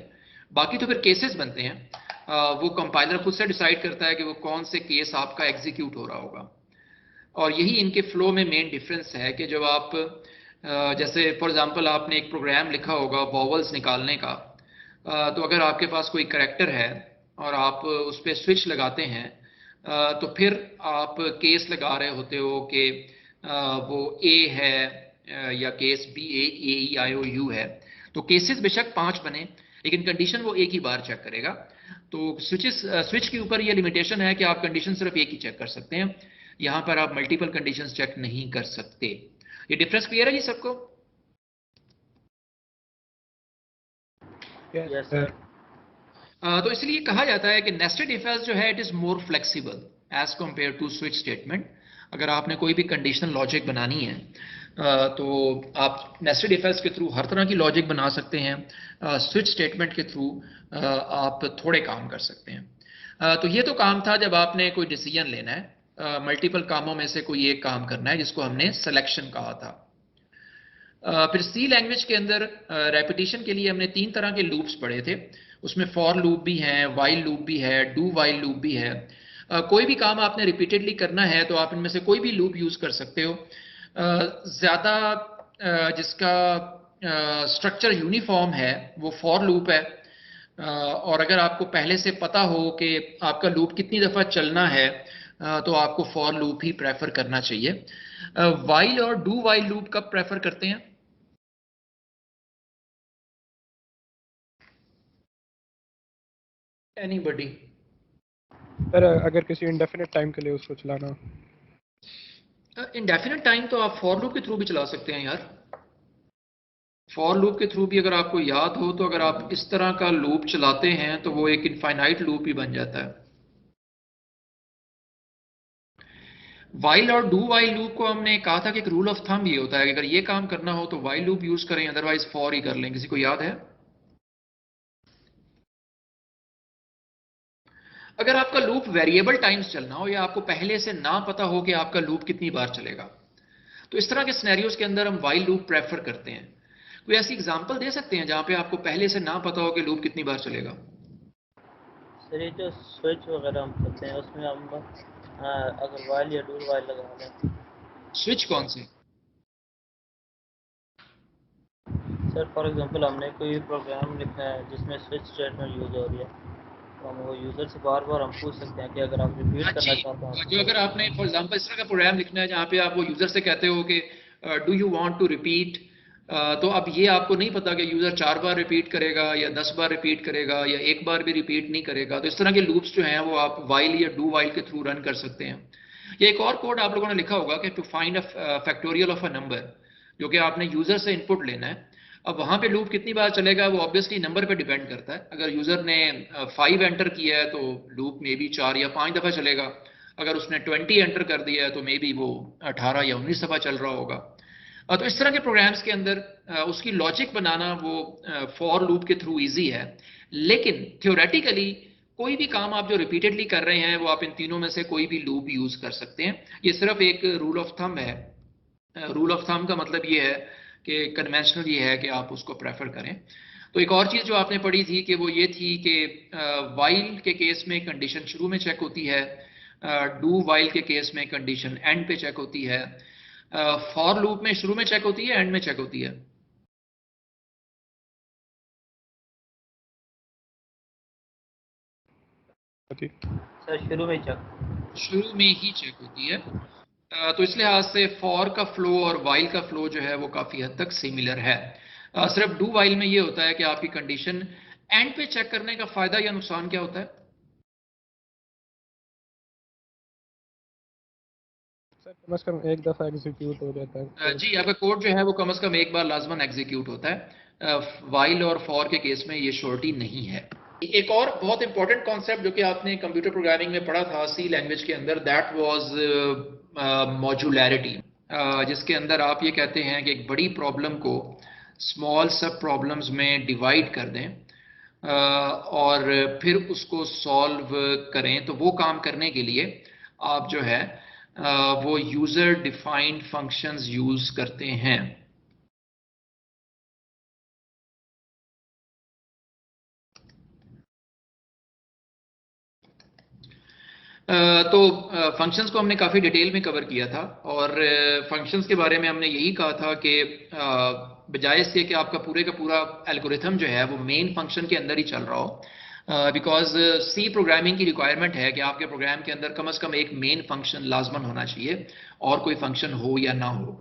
[SPEAKER 1] बाकी तो फिर केसेस बनते हैं, वो कंपाइलर खुद से डिसाइड करता है कि वो कौन से केस आपका एग्जीक्यूट हो रहा होगा। और यही इनके फ्लो में मेन डिफरेंस है कि जब आप जैसे फॉर एग्जांपल आपने एक प्रोग्राम लिखा होगा वॉवल्स निकालने का, तो अगर आपके पास कोई करैक्टर है और आप उस पर स्विच लगाते हैं, तो फिर आप केस लगा रहे होते हो कि वो ए है या case B A E I O U है। तो केसेस बेशक 5 बने, लेकिन कंडीशन वो एक ही बार चेक करेगा। तो स्विच के ऊपर ये लिमिटेशन है कि आप कंडीशन सिर्फ एक ही चेक कर सकते हैं। यहां पर आप मल्टीपल कंडीशंस चेक नहीं कर सकते। ये डिफरेंस क्लियर है जी सबको?
[SPEAKER 2] Yes
[SPEAKER 3] yes
[SPEAKER 2] sir.
[SPEAKER 3] सर।
[SPEAKER 1] तो इसलिए कहा जाता है कि नेस्टेड इफ एल्स जो है it is more flexible as compare to switch statement. अगर आपने कोई भी कंडीशनल लॉजिक बनानी है तो आप नेस्टेड इफ एल्स के थ्रू हर तरह की लॉजिक बना सकते हैं, स्विच स्टेटमेंट के थ्रू आप थोड़े काम कर सकते हैं। तो ये तो काम था जब आपने कोई डिसीजन लेना है, मल्टीपल कामों में से कोई एक काम करना है, जिसको हमने सिलेक्शन कहा था। फिर सी लैंग्वेज के अंदर रेपिटेशन के लिए हमने 3 तरह के लूप्स पढ़े थे। उसमें फॉर लूप भी है, वाइल लूप भी है, डू वाइल लूप भी है। कोई भी काम आपने रिपीटेडली करना है तो आप इनमें से कोई भी लूप यूज कर सकते हो। ज्यादा जिसका स्ट्रक्चर यूनिफॉर्म है वो फॉर लूप है। और अगर आपको पहले से पता हो कि आपका लूप कितनी दफा चलना है तो आपको फॉर लूप ही प्रेफर करना चाहिए। वाइल और डू वाइल लूप कब प्रेफर करते हैं? एनीबडी?
[SPEAKER 2] सर अगर किसी इंडेफिनिट टाइम के लिए उसको चलाना हो।
[SPEAKER 1] इंडेफिनिट टाइम तो आप फॉर लूप के थ्रू भी चला सकते हैं यार। फॉर लूप के थ्रू भी अगर आपको याद हो तो अगर आप इस तरह का लूप चलाते हैं तो वो एक इनफाइनाइट लूप ही बन जाता है। वाइल और डू वाइल लूप को हमने कहा था कि एक रूल ऑफ थंब ये होता है कि अगर ये काम करना हो तो वाइल लूप यूज करें, अदरवाइज फॉर ही कर लें। किसी को याद है? अगर आपका लूप वेरिएबल टाइम्स चलना हो या आपको पहले से ना पता हो कि आपका लूप कितनी बार चलेगा, तो इस तरह के सिनेरियोज के अंदर हम वाइल लूप प्रेफर करते हैं। कोई ऐसी एग्जांपल दे सकते हैं जहां पे आपको पहले से ना पता हो कि लूप कितनी बार चलेगा?
[SPEAKER 3] सर ये जो स्विच वगैरह हम करते हैं उसमें हम अगर वाइल या डू वाइल लगा लें।
[SPEAKER 1] स्विच कौन से?
[SPEAKER 3] सर फॉर एग्जांपल हमने कोई प्रोग्राम लिखना है जिसमें स्विच स्टेटमेंट यूज हो रही है, तो हम वो यूज़र से बार बार हम पूछ सकते हैं कि अगर आप रिपीट
[SPEAKER 1] जी,
[SPEAKER 3] करना चाहते हैं
[SPEAKER 1] जो
[SPEAKER 3] तो।
[SPEAKER 1] अगर आपने फॉर एग्जांपल इस तरह का प्रोग्राम लिखना है जहां पे आप वो यूजर से कहते हो कि do you want to repeat, तो अब ये आपको नहीं पता कि यूजर 4 बार रिपीट करेगा या 10 बार रिपीट करेगा या एक बार भी रिपीट नहीं करेगा, तो इस तरह के लूप्स जो हैं वो आप वाइल या डू वाइल के थ्रू रन कर सकते हैं। या एक और कोड आप लोगों ने लिखा होगा कि to find a factorial of a number, जो कि आपने यूजर से इनपुट लेना है। अब वहां पे लूप कितनी बार चलेगा वो ऑब्वियसली नंबर पे डिपेंड करता है। अगर यूजर ने 5 एंटर किया है तो लूप मे बी 4 या 5 दफा चलेगा। अगर उसने 20 एंटर कर दिया है तो मे बी वो 18 या 19 दफा चल रहा होगा। तो इस तरह के प्रोग्राम्स के अंदर उसकी लॉजिक बनाना वो फॉर लूप के थ्रू इजी है। लेकिन थियोरेटिकली कोई भी काम आप जो रिपीटेडली कर रहे हैं वो आप इन तीनों में से कोई भी लूप यूज कर सकते हैं। ये सिर्फ एक रूल ऑफ थंब है। रूल ऑफ थंब का मतलब ये है कि कन्वेंशनल ये है कि आप उसको प्रेफर करें। तो एक और चीज जो आपने पढ़ी थी कि वो ये थी कि वाइल के केस में कंडीशन शुरू में चेक होती है, डू वाइल के केस में कंडीशन एंड पे चेक होती है, फॉर लूप में शुरू में चेक होती है, एंड में चेक होती है।
[SPEAKER 3] सर शुरू में चेक।
[SPEAKER 1] शुरू में ही चेक होती है। तो इस लिहाज से फॉर का फ्लो और वाइल का फ्लो जो है वो काफी हद तक सिमिलर है। सिर्फ डू वाइल में ये होता है कि आपकी कंडीशन एंड पे चेक करने का फायदा या नुकसान क्या होता है?
[SPEAKER 2] सर कम से कम एक दफ़ा एग्जीक्यूट हो जाता है।
[SPEAKER 1] जी, आपका कोड जो है वो कम से कम एक बार लाजमन एग्जीक्यूट होता है। वाइल और फॉर के केस में ये श्योरिटी नहीं है। एक और बहुत इंपॉर्टेंट कॉन्सेप्ट जो कि आपने कंप्यूटर प्रोग्रामिंग में पढ़ा था सी लैंग्वेज के अंदर, दैट वाज मॉड्यूलैरिटी, जिसके अंदर आप ये कहते हैं कि एक बड़ी प्रॉब्लम को स्मॉल सब प्रॉब्लम्स में डिवाइड कर दें और फिर उसको सॉल्व करें। तो वो काम करने के लिए आप जो है वो यूजर डिफाइंड फंक्शंस यूज करते हैं। तो फंक्शंस को हमने काफ़ी डिटेल में कवर किया था और फंक्शंस के बारे में हमने यही कहा था कि बजाय इसके कि आपका पूरे का पूरा एल्गोरिथम जो है वो मेन फंक्शन के अंदर ही चल रहा हो, बिकॉज सी प्रोग्रामिंग की रिक्वायरमेंट है कि आपके प्रोग्राम के अंदर कम से कम एक मेन फंक्शन लाजमन होना चाहिए और कोई फंक्शन हो या ना हो।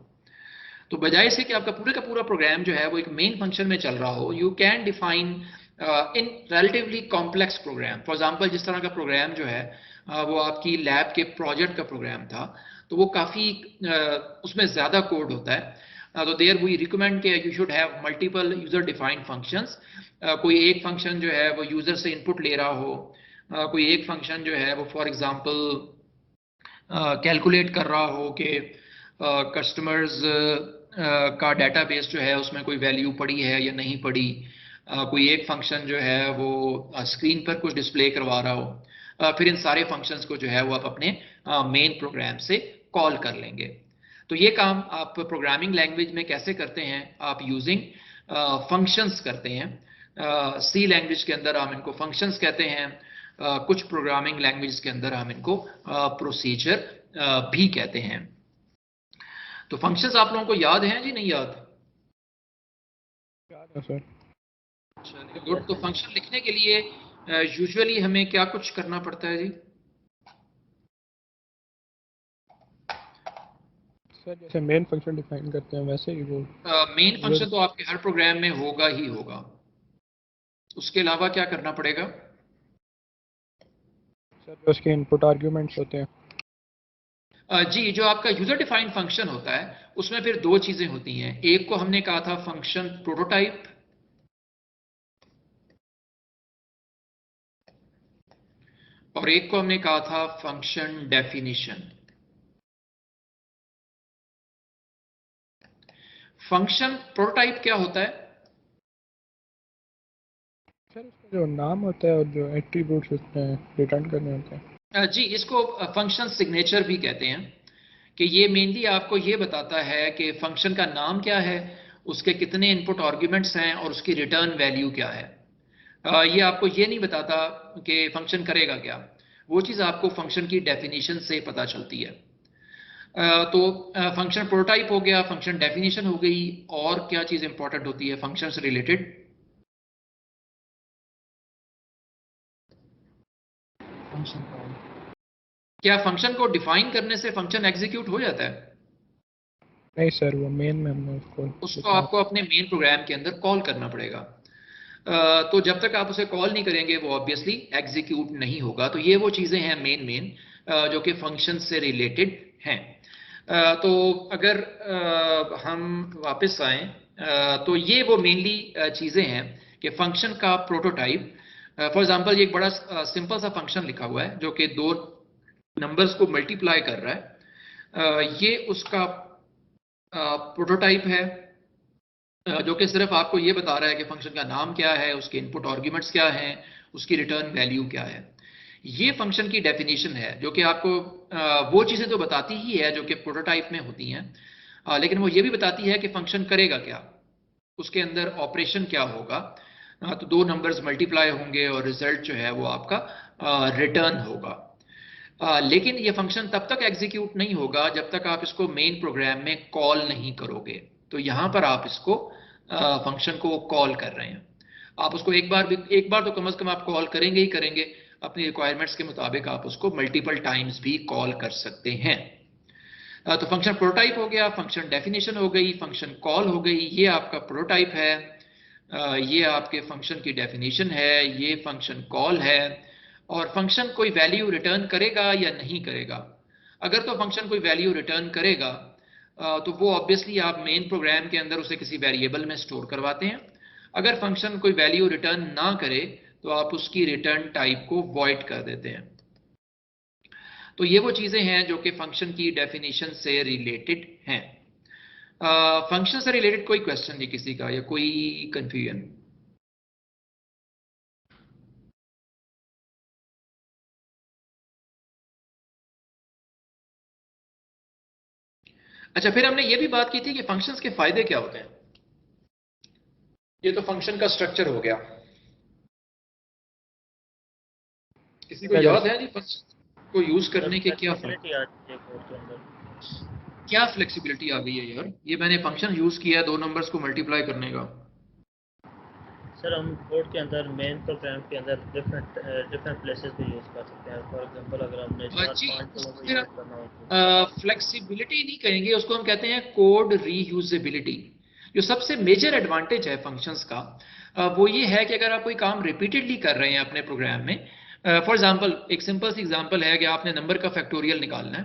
[SPEAKER 1] तो बजाय से कि आपका पूरे का पूरा प्रोग्राम जो है वो एक मेन फंक्शन में चल रहा हो, you can define in relatively complex program. For example जिस तरह का प्रोग्राम जो है वो आपकी लैब के प्रोजेक्ट का प्रोग्राम था, तो वो काफ़ी उसमें ज़्यादा कोड होता है। तो देयर वी रिकमेंड कि you should have multiple user defined functions. कोई एक फंक्शन जो है वो यूजर से इनपुट ले रहा हो, कोई एक फंक्शन जो है वो फॉर एग्जांपल कैलकुलेट कर रहा हो कि कस्टमर्स का डेटाबेस जो है उसमें कोई वैल्यू पड़ी है या नहीं पड़ी, कोई एक फंक्शन जो है वो स्क्रीन पर कुछ डिस्प्ले करवा रहा हो, फिर इन सारे फंक्शंस को जो है वो आप अपने मेन प्रोग्राम से कॉल कर लेंगे। तो ये काम आप प्रोग्रामिंग लैंग्वेज में कैसे करते हैं, आप यूजिंग फंक्शंस करते हैं। सी लैंग्वेज के अंदर हम इनको फंक्शंस कहते हैं, कुछ प्रोग्रामिंग लैंग्वेज के अंदर हम इनको प्रोसीजर भी कहते हैं। तो फंक्शंस आप लोगों को याद हैं जी, नहीं याद?
[SPEAKER 2] याद है सर।
[SPEAKER 1] चलिए गुड। तो फंक्शन लिखने के लिए यूजुअली हमें क्या कुछ करना पड़ता है जी?
[SPEAKER 2] सर जैसे मेन फंक्शन डिफाइन करते हैं वैसे ही वो
[SPEAKER 1] मेन फंक्शन तो आपके हर प्रोग्राम में होगा ही होगा, उसके अलावा क्या करना पड़ेगा?
[SPEAKER 2] सर उसके इनपुट आर्ग्यूमेंट्स होते हैं।
[SPEAKER 1] जी, जो आपका यूजर डिफाइंड फंक्शन होता है उसमें फिर दो चीजें होती हैं। एक को हमने कहा था फंक्शन प्रोटोटाइप, और एक को हमने कहा था फंक्शन डेफिनेशन। फंक्शन प्रोटोटाइप क्या होता है?
[SPEAKER 2] सर उसका जो नाम होता है और जो एट्रीब्यूट्स उसमें रिटर्न करने होते हैं।
[SPEAKER 1] जी, इसको फंक्शन सिग्नेचर भी कहते हैं, कि ये मेनली आपको ये बताता है कि फंक्शन का नाम क्या है, उसके कितने इनपुट आर्ग्यूमेंट्स हैं और उसकी रिटर्न वैल्यू क्या है। ये आपको ये नहीं बताता कि फंक्शन करेगा क्या, वो चीज़ आपको फंक्शन की डेफिनेशन से पता चलती है। तो फंक्शन प्रोटोटाइप हो गया, फंक्शन डेफिनेशन हो गई, और क्या चीज़ इंपॉर्टेंट होती है फंक्शन से रिलेटेड? क्या फंक्शन को डिफाइन करने से फंक्शन एग्जीक्यूट हो जाता है?
[SPEAKER 2] नहीं सर, वो मेन में हमने
[SPEAKER 1] उसको आपको अपने मेन प्रोग्राम के अंदर कॉल करना पड़ेगा। तो जब तक आप उसे कॉल नहीं करेंगे वो ऑब्वियसली एग्जीक्यूट नहीं होगा। तो ये वो चीज़ें हैं मेन जो कि फंक्शन से रिलेटेड हैं। तो अगर हम वापस आएँ, तो ये वो मेनली चीज़ें हैं कि फंक्शन का प्रोटोटाइप। फॉर एग्जांपल ये एक बड़ा सिंपल सा फंक्शन लिखा हुआ है जो कि दो नंबर्स को मल्टीप्लाई कर रहा है। ये उसका प्रोटोटाइप है, जो कि सिर्फ आपको ये बता रहा है कि फंक्शन का नाम क्या है, उसके इनपुट आर्ग्यूमेंट्स क्या हैं, उसकी रिटर्न वैल्यू क्या है। ये फंक्शन की डेफिनेशन है जो कि आपको वो चीज़ें तो बताती ही है जो कि प्रोटोटाइप में होती हैं, लेकिन वो ये भी बताती है कि फंक्शन करेगा क्या, उसके अंदर ऑपरेशन क्या होगा। तो दो नंबर्स मल्टीप्लाई होंगे और रिजल्ट जो है वो आपका रिटर्न होगा। लेकिन ये फंक्शन तब तक एग्जीक्यूट नहीं होगा जब तक आप इसको मेन प्रोग्राम में कॉल नहीं करोगे। तो यहां पर आप इसको फंक्शन को कॉल कर रहे हैं, आप उसको एक बार तो कम से कम आप कॉल करेंगे ही करेंगे। अपनी रिक्वायरमेंट्स के मुताबिक आप उसको मल्टीपल टाइम्स भी कॉल कर सकते हैं। तो फंक्शन प्रोटोटाइप हो गया, फंक्शन डेफिनेशन हो गई, फंक्शन कॉल हो गई। ये आपका प्रोटोटाइप है, ये आपके फंक्शन की डेफिनेशन है, ये फंक्शन कॉल है। और फंक्शन कोई वैल्यू रिटर्न करेगा या नहीं करेगा। अगर तो फंक्शन कोई वैल्यू रिटर्न करेगा तो वो ऑब्वियसली आप मेन प्रोग्राम के अंदर उसे किसी वेरिएबल में स्टोर करवाते हैं। अगर फंक्शन कोई वैल्यू रिटर्न ना करे तो आप उसकी रिटर्न टाइप को वॉइड कर देते हैं। तो ये वो चीज़ें हैं जो कि फंक्शन की डेफिनेशन से रिलेटेड हैं। फंक्शन से रिलेटेड कोई क्वेश्चन नहीं किसी का, या कोई कंफ्यूजन? अच्छा, फिर हमने ये भी बात की थी कि फंक्शंस के फायदे क्या होते हैं। ये तो फंक्शन का स्ट्रक्चर हो गया। किसी को याद है जी फंक्शन को यूज करने के क्या फायदे? क्या फ्लेक्सिबिलिटी आ गई है यार? ये मैंने फंक्शन यूज किया है 2 नंबर्स को मल्टीप्लाई करने का।
[SPEAKER 3] सर हम कोड के अंदर मेन प्रोग्राम के अंदर डिफरेंट प्लेसेस पे यूज कर सकते हैं। फॉर एग्जांपल अगर हमने 4-5 जगहों पे यूज करना हो तो
[SPEAKER 1] फ्लेक्सिबिलिटी नहीं कहेंगे उसको, हम कहते हैं कोड रीयूजेबिलिटी। जो सबसे मेजर एडवांटेज है फंक्शंस का वो ये है कि अगर आप कोई काम रिपीटेडली कर रहे हैं अपने प्रोग्राम में, फॉर एग्जांपल एक सिंपल सी एग्जांपल है कि आपने नंबर का फैक्टोरियल निकालना है।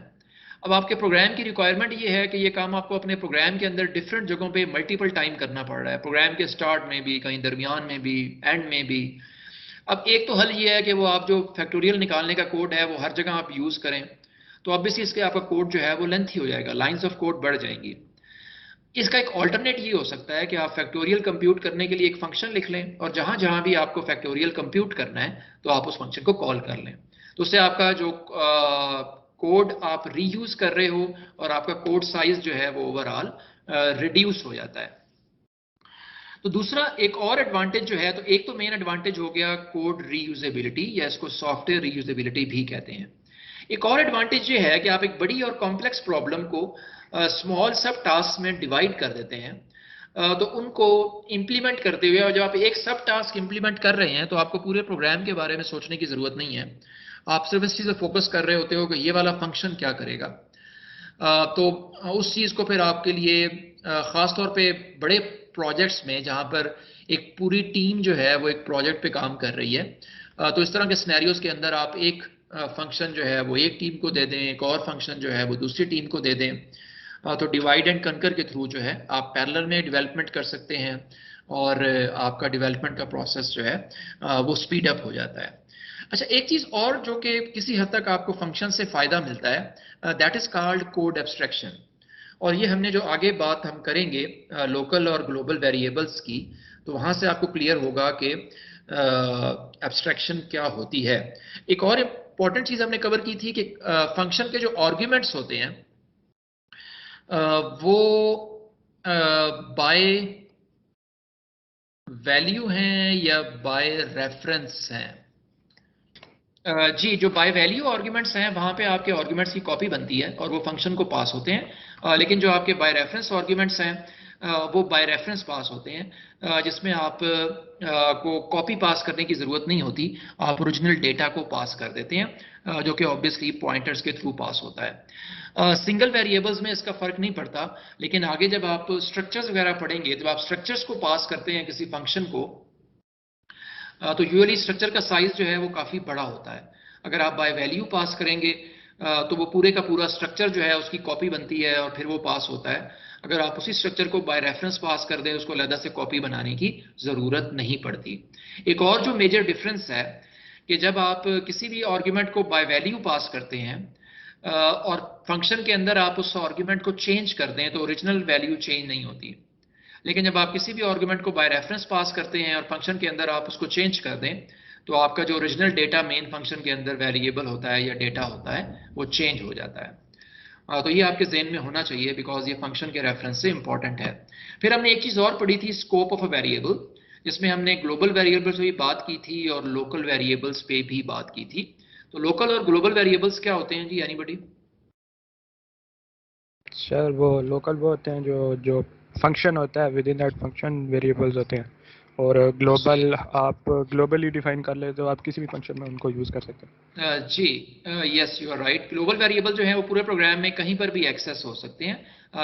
[SPEAKER 1] अब आपके प्रोग्राम की रिक्वायरमेंट ये है कि ये काम आपको अपने प्रोग्राम के अंदर डिफरेंट जगहों पे मल्टीपल टाइम करना पड़ रहा है, प्रोग्राम के स्टार्ट में भी, कहीं दरमियान में भी, एंड में भी। अब एक तो हल ये है कि वो आप जो फैक्टोरियल निकालने का कोड है वो हर जगह आप यूज़ करें, तो ऑब्वियसली इसके आपका कोड जो है वो लेंथी हो जाएगा, लाइंस ऑफ कोड बढ़ जाएंगी। इसका एक ऑल्टरनेट ये हो सकता है कि आप फैक्टोरियल कंप्यूट करने के लिए एक फंक्शन लिख लें, और जहां जहां भी आपको फैक्टोरियल कंप्यूट करना है तो आप उस फंक्शन को कॉल कर लें, तो उससे आपका जो कोड आप रीयूज कर रहे हो और आपका कोड साइज जो है वो ओवरऑल रिड्यूस हो जाता है। तो दूसरा एक और एडवांटेज जो है, तो एक तो मेन एडवांटेज हो गया कोड रीयूजेबिलिटी, या इसको सॉफ्टवेयर रीयूजेबिलिटी भी कहते हैं। एक और एडवांटेज ये है कि आप एक बड़ी और कॉम्प्लेक्स प्रॉब्लम को स्मॉल सब टास्क में डिवाइड कर देते हैं, तो उनको इंप्लीमेंट करते हुए, और जब आप एक सब टास्क इंप्लीमेंट कर रहे हैं तो आपको पूरे प्रोग्राम के बारे में सोचने की जरूरत नहीं है, आप सिर्फ इस चीज़ पर फोकस कर रहे होते हो कि ये वाला फंक्शन क्या करेगा। तो उस चीज़ को फिर आपके लिए ख़ास तौर पे बड़े प्रोजेक्ट्स में जहाँ पर एक पूरी टीम जो है वो एक प्रोजेक्ट पे काम कर रही है, तो इस तरह के सिनेरियोज के अंदर आप एक फंक्शन जो है वो एक टीम को दे दें, एक और फंक्शन जो है वो दूसरी टीम को दे दें, तो डिवाइड एंड कंकर के थ्रू जो है आप पैरेलल में डेवलपमेंट कर सकते हैं, और आपका डेवलपमेंट का प्रोसेस जो है वो स्पीड अप हो जाता है। अच्छा, एक चीज़ और जो कि किसी हद तक आपको फंक्शन से फ़ायदा मिलता है, that is called code abstraction. और ये हमने जो आगे बात हम करेंगे लोकल और ग्लोबल वेरिएबल्स की, तो वहाँ से आपको क्लियर होगा कि एब्स्ट्रैक्शन क्या होती है। एक और इम्पॉर्टेंट चीज़ हमने कवर की थी कि फंक्शन के जो आर्ग्यूमेंट्स होते हैं वो बाय वैल्यू हैं या बाय रेफरेंस हैं। जी, जो बाय वैल्यू आर्ग्यूमेंट्स हैं वहाँ पे आपके आर्ग्यूमेंट्स की कॉपी बनती है और वो फंक्शन को पास होते हैं, लेकिन जो आपके बाय रेफरेंस आर्ग्यूमेंट्स हैं वो बाय रेफरेंस पास होते हैं, जिसमें आप को कॉपी पास करने की ज़रूरत नहीं होती, आप ओरिजिनल डेटा को पास कर देते हैं, जो कि ऑब्वियसली पॉइंटर्स के थ्रू पास होता है। सिंगल वेरिएबल्स में इसका फ़र्क नहीं पड़ता, लेकिन आगे जब आप स्ट्रक्चर्स वगैरह पढ़ेंगे तो आप स्ट्रक्चर्स को पास करते हैं किसी फंक्शन को, तो यूजुअली स्ट्रक्चर का साइज जो है वो काफ़ी बड़ा होता है। अगर आप बाय वैल्यू पास करेंगे तो वो पूरे का पूरा स्ट्रक्चर जो है उसकी कॉपी बनती है और फिर वो पास होता है। अगर आप उसी स्ट्रक्चर को बाय रेफरेंस पास कर दें, उसको अलग से कॉपी बनाने की ज़रूरत नहीं पड़ती। एक और जो मेजर डिफरेंस है कि जब आप किसी भी आर्ग्यूमेंट को बाय वैल्यू पास करते हैं और फंक्शन के अंदर आप उस आर्ग्यूमेंट को चेंज कर दें, तो ओरिजिनल वैल्यू चेंज नहीं होती। लेकिन जब आप किसी भी आर्गुमेंट को बाय रेफरेंस पास करते हैं और फंक्शन के अंदर आप उसको चेंज कर दें, तो आपका जो ओरिजिनल डेटा मेन फंक्शन के अंदर वेरिएबल होता है या डेटा होता है वो चेंज हो जाता है। तो ये आपके जहन में होना चाहिए, बिकॉज ये फंक्शन के रेफरेंस से इंपॉर्टेंट है। फिर हमने एक चीज़ और पढ़ी थी, स्कोप ऑफ अ वेरिएबल, जिसमें हमने ग्लोबल वेरिएबल्स पे भी बात की थी और लोकल वेरिएबल्स पे भी बात की थी। तो लोकल और ग्लोबल वेरिएबल्स क्या होते हैं जी, एनीबडी?
[SPEAKER 2] सर वो लोकल वो होते हैं जो फंक्शन होता है, with in that function variables होते हैं, और ग्लोबल आप ग्लोबली डिफाइन कर ले तो आप किसी भी फंक्शन में उनको यूज़ कर सकते हैं।
[SPEAKER 1] जी, yes you are right. Global variable जो है वो पूरे प्रोग्राम में कहीं पर भी एक्सेस हो सकते हैं,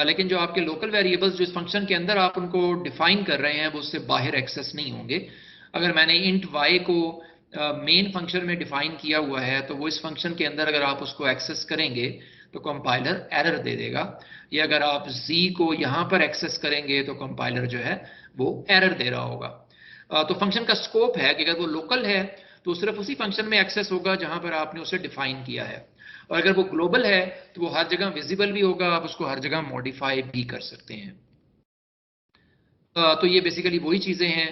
[SPEAKER 1] लेकिन जो आपके लोकल वेरिएबल्स जो इस फंक्शन के अंदर आप उनको डिफाइन कर रहे हैं वो उससे बाहर एक्सेस नहीं होंगे। अगर मैंने इंट y को मेन फंक्शन में डिफाइन किया हुआ है, तो वो इस फंक्शन के अंदर अगर आप उसको एक्सेस करेंगे तो कंपाइलर एरर दे देगा, या अगर आप z को यहाँ पर एक्सेस करेंगे तो कंपाइलर जो है वो एरर दे रहा होगा। तो फंक्शन का स्कोप है कि अगर वो लोकल है तो सिर्फ उसी फंक्शन में एक्सेस होगा जहां पर आपने उसे डिफाइन किया है, और अगर वो ग्लोबल है तो वो हर जगह विजिबल भी होगा, आप उसको हर जगह मॉडिफाई भी कर सकते हैं। तो ये बेसिकली वही चीजें हैं।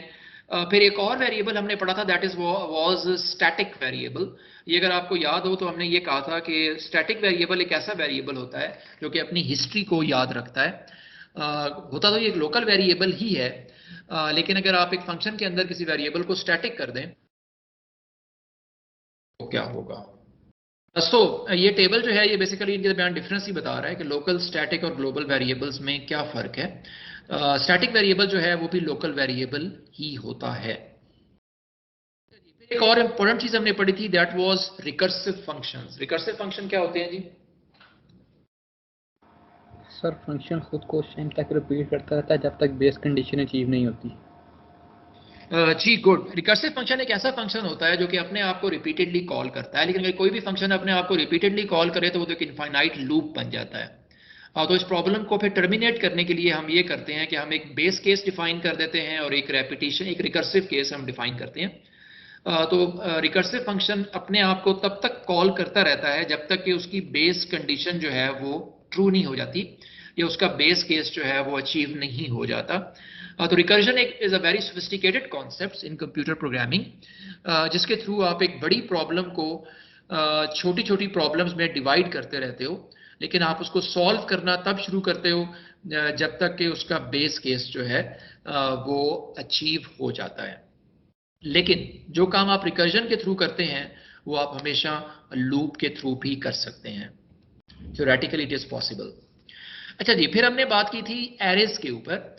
[SPEAKER 1] फिर एक और वेरिएबल हमने पढ़ा था, that is was static variable. ये अगर आपको याद हो तो हमने ये कहा था कि स्टैटिक वेरिएबल एक ऐसा वेरिएबल होता है जो कि अपनी हिस्ट्री को याद रखता है। होता तो ये एक लोकल वेरिएबल ही है, लेकिन अगर आप एक फंक्शन के अंदर किसी वेरिएबल को स्टैटिक कर दें तो क्या होगा। ये टेबल जो है ये बेसिकली इनके दरमियान डिफरेंस ही बता रहा है कि लोकल, स्टैटिक और ग्लोबल वेरिएबल्स में क्या फ़र्क है। स्टैटिक वेरिएबल जो है वो भी लोकल वेरिएबल ही होता है। एक और इंपॉर्टेंट चीज़ हमने पढ़ी थी, that was recursive functions. Recursive function क्या होते हैं जी?
[SPEAKER 4] सर फंक्शन खुद को उस टाइम तक रिपीट करता रहता है जब तक बेस कंडीशन अचीव नहीं होती।
[SPEAKER 1] जी गुड। रिकर्सिव फंक्शन एक ऐसा फंक्शन होता है जो कि अपने आप को रिपीटेडली कॉल करता है, लेकिन अगर कोई भी फंक्शन अपने आप को रिपीटेडली कॉल करे तो वो तो एक इनफाइनाइट लूप बन जाता है। तो इस प्रॉब्लम को फिर टर्मिनेट करने के लिए हम ये करते हैं कि हम एक बेस केस डिफाइन कर देते हैं और एक रेपिटेशन, एक रिकर्सिव केस हम डिफाइन करते हैं। तो रिकर्सिव फंक्शन अपने आप को तब तक कॉल करता रहता है जब तक कि उसकी बेस कंडीशन जो है वो ट्रू नहीं हो जाती या उसका बेस केस जो है वो अचीव नहीं हो जाता। तो रिकर्जन एक is a very sophisticated concept in computer programming, जिसके थ्रू आप एक बड़ी प्रॉब्लम को छोटी छोटी प्रॉब्लम्स में डिवाइड करते रहते हो, लेकिन आप उसको सॉल्व करना तब शुरू करते हो जब तक कि उसका बेस केस जो है वो अचीव हो जाता है। लेकिन जो काम आप रिकर्जन के थ्रू करते हैं वो आप हमेशा लूप के थ्रू भी कर सकते हैं। Theoretically it is possible. अच्छा जी, फिर हमने बात की थी एरेज के ऊपर।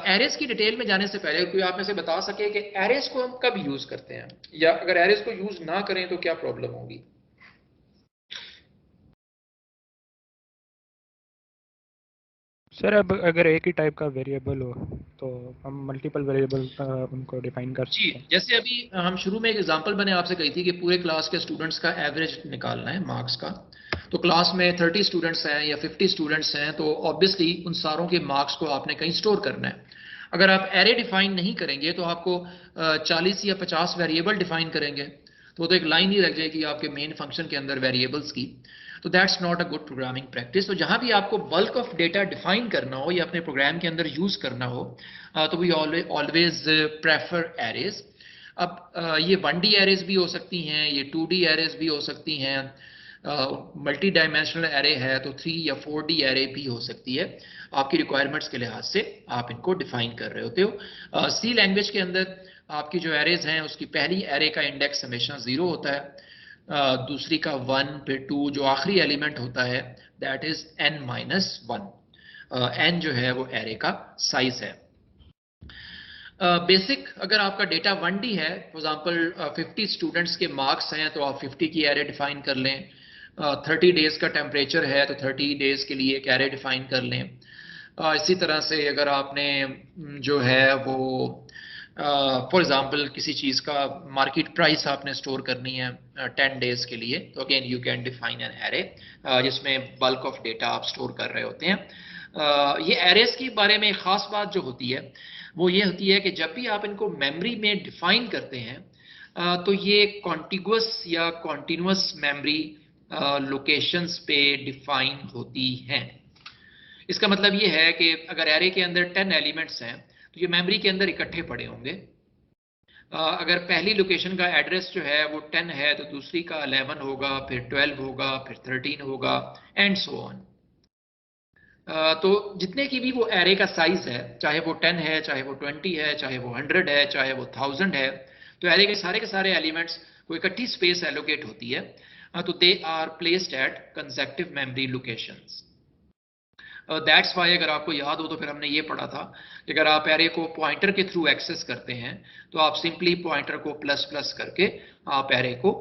[SPEAKER 1] एरेज की डिटेल में जाने से पहले कोई आप में से बता सके कि एरेज को हम कब यूज करते हैं, या अगर एरेज को यूज ना करें तो क्या प्रॉब्लम होगी?
[SPEAKER 2] सर अब अगर एक ही टाइप का वेरिएबल हो तो हम मल्टीपल वेरिएबल उनको डिफाइन कर
[SPEAKER 1] जी,
[SPEAKER 2] सकते हैं।
[SPEAKER 1] जैसे अभी हम शुरू में एक एग्जांपल मैंने आपसे कही थी कि पूरे क्लास के स्टूडेंट्स का एवरेज निकालना है मार्क्स का। तो क्लास में 30 स्टूडेंट्स हैं या 50 स्टूडेंट्स हैं, तो ऑब्वियसली उन सारों के मार्क्स को आपने कहीं स्टोर करना है। अगर आप एरे डिफाइन नहीं करेंगे तो आपको 40 या 50 वेरिएबल डिफाइन करेंगे तो एक लाइन ही रख जाएगी आपके मेन फंक्शन के अंदर वेरिएबल्स की। तो that's not a good programming practice. तो जहां भी आपको बल्क ऑफ डेटा डिफाइन करना हो या अपने प्रोग्राम के अंदर यूज करना हो तो वी ऑलवेज प्रेफर एरेज। अब ये 1D एरेज भी हो सकती हैं, ये 2D एरेज भी हो सकती हैं, मल्टी डायमेंशनल एरे है तो 3 या 4D एरे भी हो सकती है। आपकी रिक्वायरमेंट्स के लिहाज से आप इनको डिफाइन कर रहे होते हो। सी लैंग्वेज के अंदर आपकी जो एरेज हैं उसकी पहली एरे का इंडेक्स हमेशा 0 होता है, दूसरी का 1, फिर 2, जो आखिरी एलिमेंट होता है दैट इज n-1। n जो है वो एरे का साइज है। बेसिक अगर आपका डेटा 1D है, फॉर एग्जांपल 50 स्टूडेंट्स के मार्क्स हैं तो आप 50 की एरे डिफाइन कर लें। 30 डेज का टेम्परेचर है तो 30 डेज के लिए एक एरे डिफाइन कर लें। इसी तरह से अगर आपने जो है वो फॉर एग्जांपल किसी चीज़ का मार्केट प्राइस आपने स्टोर करनी है 10 डेज के लिए, तो again you can define an array जिसमें बल्क ऑफ डेटा आप स्टोर कर रहे होते हैं। ये एरेज के बारे में खास बात जो होती है वो ये होती है कि जब भी आप इनको मेमोरी में डिफाइन करते हैं तो ये कॉन्टिगुअस या कॉन्टिन्यूअस मेमोरी लोकेशंस पे डिफाइन होती हैं। इसका मतलब ये है कि अगर एरे के अंदर 10 एलिमेंट्स हैं तो ये मेमोरी के अंदर इकट्ठे पड़े होंगे। अगर पहली लोकेशन का एड्रेस जो है वो 10 है तो दूसरी का 11 होगा, फिर 12 होगा, फिर 13 होगा एंड सो ऑन। तो जितने की भी वो एरे का साइज है, चाहे वो 10 है, चाहे वो 20 है, चाहे वो 100 है, चाहे वो 1000 है, तो एरे के सारे एलिमेंट्स को इकट्ठी स्पेस एलोकेट होती है। तो they are placed at consecutive memory locations. That's why अगर आपको याद हो तो फिर हमने ये पढ़ा था कि अगर आप एरे को पॉइंटर के थ्रू एक्सेस करते हैं तो आप सिंपली पॉइंटर को प्लस प्लस करके आप एरे को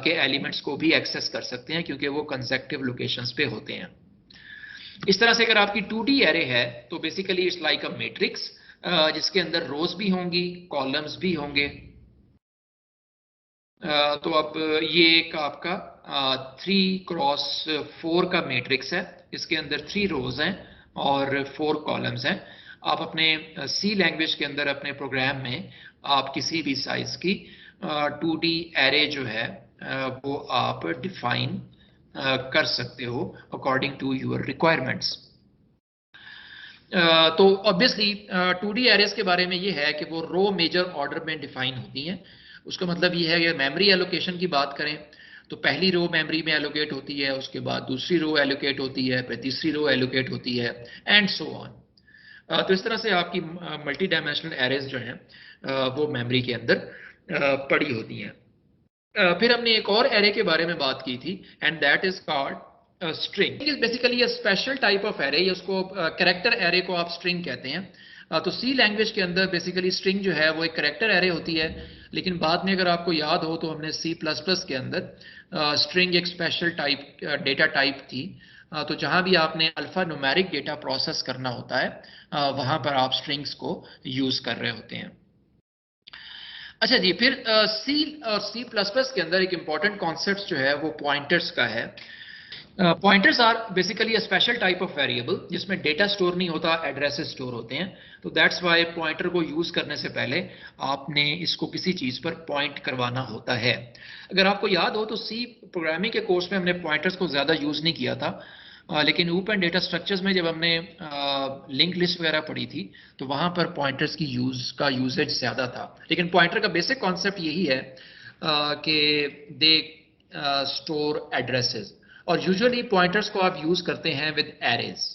[SPEAKER 1] के एलिमेंट्स को भी एक्सेस कर सकते हैं क्योंकि वो कंसेक्टिव लोकेशंस पे होते हैं। इस तरह से अगर आपकी 2D एरे है तो basically it's like a matrix जिसके अंदर रोज भी होंगी, कॉलम्स भी होंगे। तो अब ये एक आपका 3x4 का मैट्रिक्स है, इसके अंदर 3 रोज हैं और 4 कॉलम्स हैं। आप अपने सी लैंग्वेज के अंदर अपने प्रोग्राम में आप किसी भी साइज की 2D एरे जो है वो आप डिफाइन कर सकते हो अकॉर्डिंग टू योर रिक्वायरमेंट्स। तो ऑब्वियसली 2D एरेज के बारे में ये है कि वो रो मेजर ऑर्डर में डिफाइन होती हैं। उसका मतलब ये है कि मेमोरी एलोकेशन की बात करें तो पहली रो मेमोरी में एलोकेट होती है, उसके बाद दूसरी रो एलोकेट होती है, फिर तीसरी रो एलोकेट होती है एंड सो ऑन। तो इस तरह से आपकी मल्टी डायमेंशनल एरेज जो हैं वो मेमोरी के अंदर पड़ी होती हैं। फिर हमने एक और एरे के बारे में बात की थी and that is called string. Is basically a special type of array, उसको कैरेक्टर एरे को आप स्ट्रिंग कहते हैं। तो सी लैंग्वेज के अंदर बेसिकली स्ट्रिंग जो है वो एक कैरेक्टर एरे होती है, लेकिन बाद में अगर आपको याद हो तो हमने C++ के अंदर स्ट्रिंग एक स्पेशल टाइप डेटा टाइप थी। तो जहां भी आपने अल्फा न्यूमेरिक डेटा प्रोसेस करना होता है वहां पर आप स्ट्रिंग्स को यूज कर रहे होते हैं। अच्छा जी, फिर सी और सी प्लस प्लस के अंदर एक इम्पॉर्टेंट कॉन्सेप्ट जो है वो पॉइंटर्स का है। Pointers are basically a special type of variable जिसमें डेटा स्टोर नहीं होता, एड्रेसेस स्टोर होते हैं। तो दैट्स वाई पॉइंटर को यूज करने से पहले आपने इसको किसी चीज पर पॉइंट करवाना होता है। अगर आपको याद हो तो सी प्रोग्रामिंग के कोर्स में हमने पॉइंटर्स को ज्यादा यूज नहीं किया था, लेकिन ऊप एंड डेटा स्ट्रक्चर्स में जब हमने लिंक लिस्ट वगैरह पढ़ी थी तो वहां पर पॉइंटर्स की यूजेज ज्यादा था। लेकिन पॉइंटर का बेसिक कॉन्सेप्ट यही है कि दे स्टोर एड्रेसेस, और यूजुअली पॉइंटर्स को आप यूज करते हैं विद एरेज,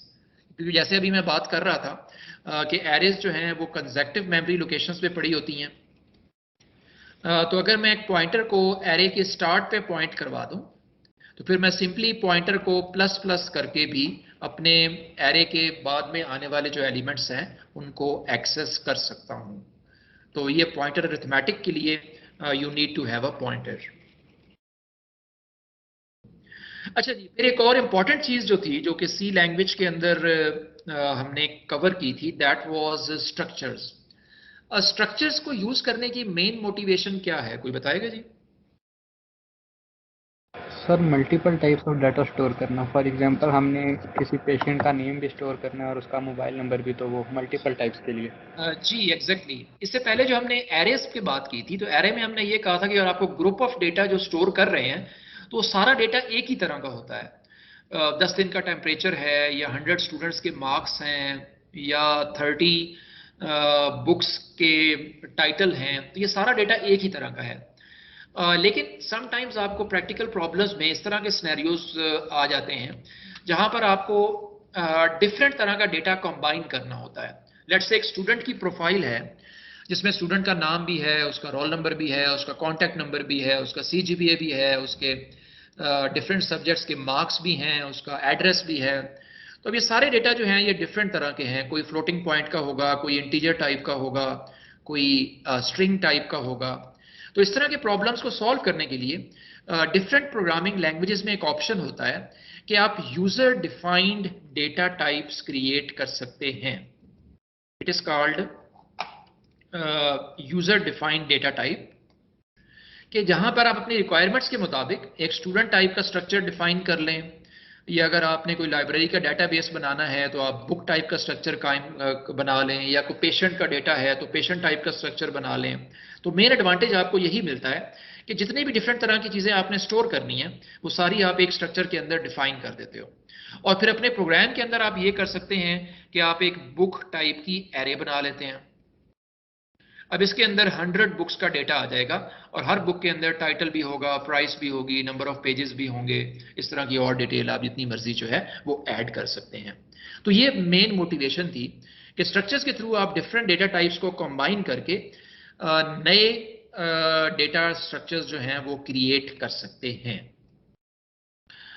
[SPEAKER 1] क्योंकि जैसे अभी मैं बात कर रहा था कि एरेज जो हैं वो कंसेक्टिव मेमोरी लोकेशंस पे पड़ी होती हैं। तो अगर मैं एक पॉइंटर को एरे के स्टार्ट पे पॉइंट करवा दूं तो फिर मैं सिंपली पॉइंटर को प्लस प्लस करके भी अपने एरे के बाद में आने वाले जो एलिमेंट्स हैं उनको एक्सेस कर सकता हूं। तो ये पॉइंटर अरिथमेटिक के लिए you need to have a pointer. अच्छा जी, फिर एक और इम्पॉर्टेंट चीज जो थी जो कि सी लैंग्वेज के अंदर हमने कवर की थी, दैट वाज स्ट्रक्चर्स। स्ट्रक्चर्स को यूज करने की मेन मोटिवेशन क्या है, कोई बताएगा जी?
[SPEAKER 4] Sir multiple types of data store करना। फॉर एग्जांपल हमने किसी पेशेंट का नेम भी स्टोर करना है और उसका मोबाइल नंबर भी, तो वो मल्टीपल टाइप्स के लिए।
[SPEAKER 1] जी एग्जैक्टली exactly. इससे पहले जो हमने एरेस की बात की थी तो एरे में हमने ये कहा था कि अगर आपको ग्रुप ऑफ डेटा जो स्टोर कर रहे हैं तो सारा डेटा एक ही तरह का होता है। 10 दिन का टेम्परेचर है, या 100 स्टूडेंट्स के मार्क्स हैं, या 30 बुक्स के टाइटल हैं, तो ये सारा डेटा एक ही तरह का है। लेकिन समटाइम्स आपको प्रैक्टिकल प्रॉब्लम्स में इस तरह के सिनेरियोज आ जाते हैं जहां पर आपको डिफरेंट तरह का डेटा कंबाइन करना होता है। लेट्स से एक स्टूडेंट की प्रोफाइल है जिसमें स्टूडेंट का नाम भी है, उसका रोल नंबर भी है, उसका कॉन्टैक्ट नंबर भी है, उसका सीजीपीए भी है, उसके डिफरेंट सब्जेक्ट्स के मार्क्स भी हैं, उसका एड्रेस भी है। तो अब ये सारे डेटा जो हैं ये डिफरेंट तरह के हैं, कोई फ्लोटिंग पॉइंट का होगा, कोई इंटीजर टाइप का होगा, कोई स्ट्रिंग टाइप का होगा। तो इस तरह के प्रॉब्लम्स को सॉल्व करने के लिए डिफरेंट प्रोग्रामिंग लैंग्वेजेस में एक ऑप्शन होता है कि आप user defined data types create कर सकते हैं। It is called user defined data type, कि जहां पर आप अपनी रिक्वायरमेंट्स के मुताबिक एक स्टूडेंट टाइप का स्ट्रक्चर डिफाइन कर लें, या अगर आपने कोई लाइब्रेरी का डेटाबेस बनाना है तो आप बुक टाइप का स्ट्रक्चर कायम बना लें, या कोई पेशेंट का डेटा है तो पेशेंट टाइप का स्ट्रक्चर बना लें। तो मेन एडवांटेज आपको यही मिलता है कि जितनी भी डिफरेंट तरह की चीज़ें आपने स्टोर करनी है वो सारी आप एक स्ट्रक्चर के अंदर डिफाइन कर देते हो, और फिर अपने प्रोग्राम के अंदर आप ये कर सकते हैं कि आप एक बुक टाइप की एरे बना लेते हैं। अब इसके अंदर 100 बुक्स का डेटा आ जाएगा, और हर बुक के अंदर टाइटल भी होगा, प्राइस भी होगी, नंबर ऑफ पेजेस भी होंगे, इस तरह की और डिटेल आप जितनी मर्जी जो है वो ऐड कर सकते हैं। तो ये मेन मोटिवेशन थी कि स्ट्रक्चर्स के थ्रू आप डिफरेंट डेटा टाइप्स को कंबाइन करके नए डेटा स्ट्रक्चर्स जो हैं वो क्रिएट कर सकते हैं।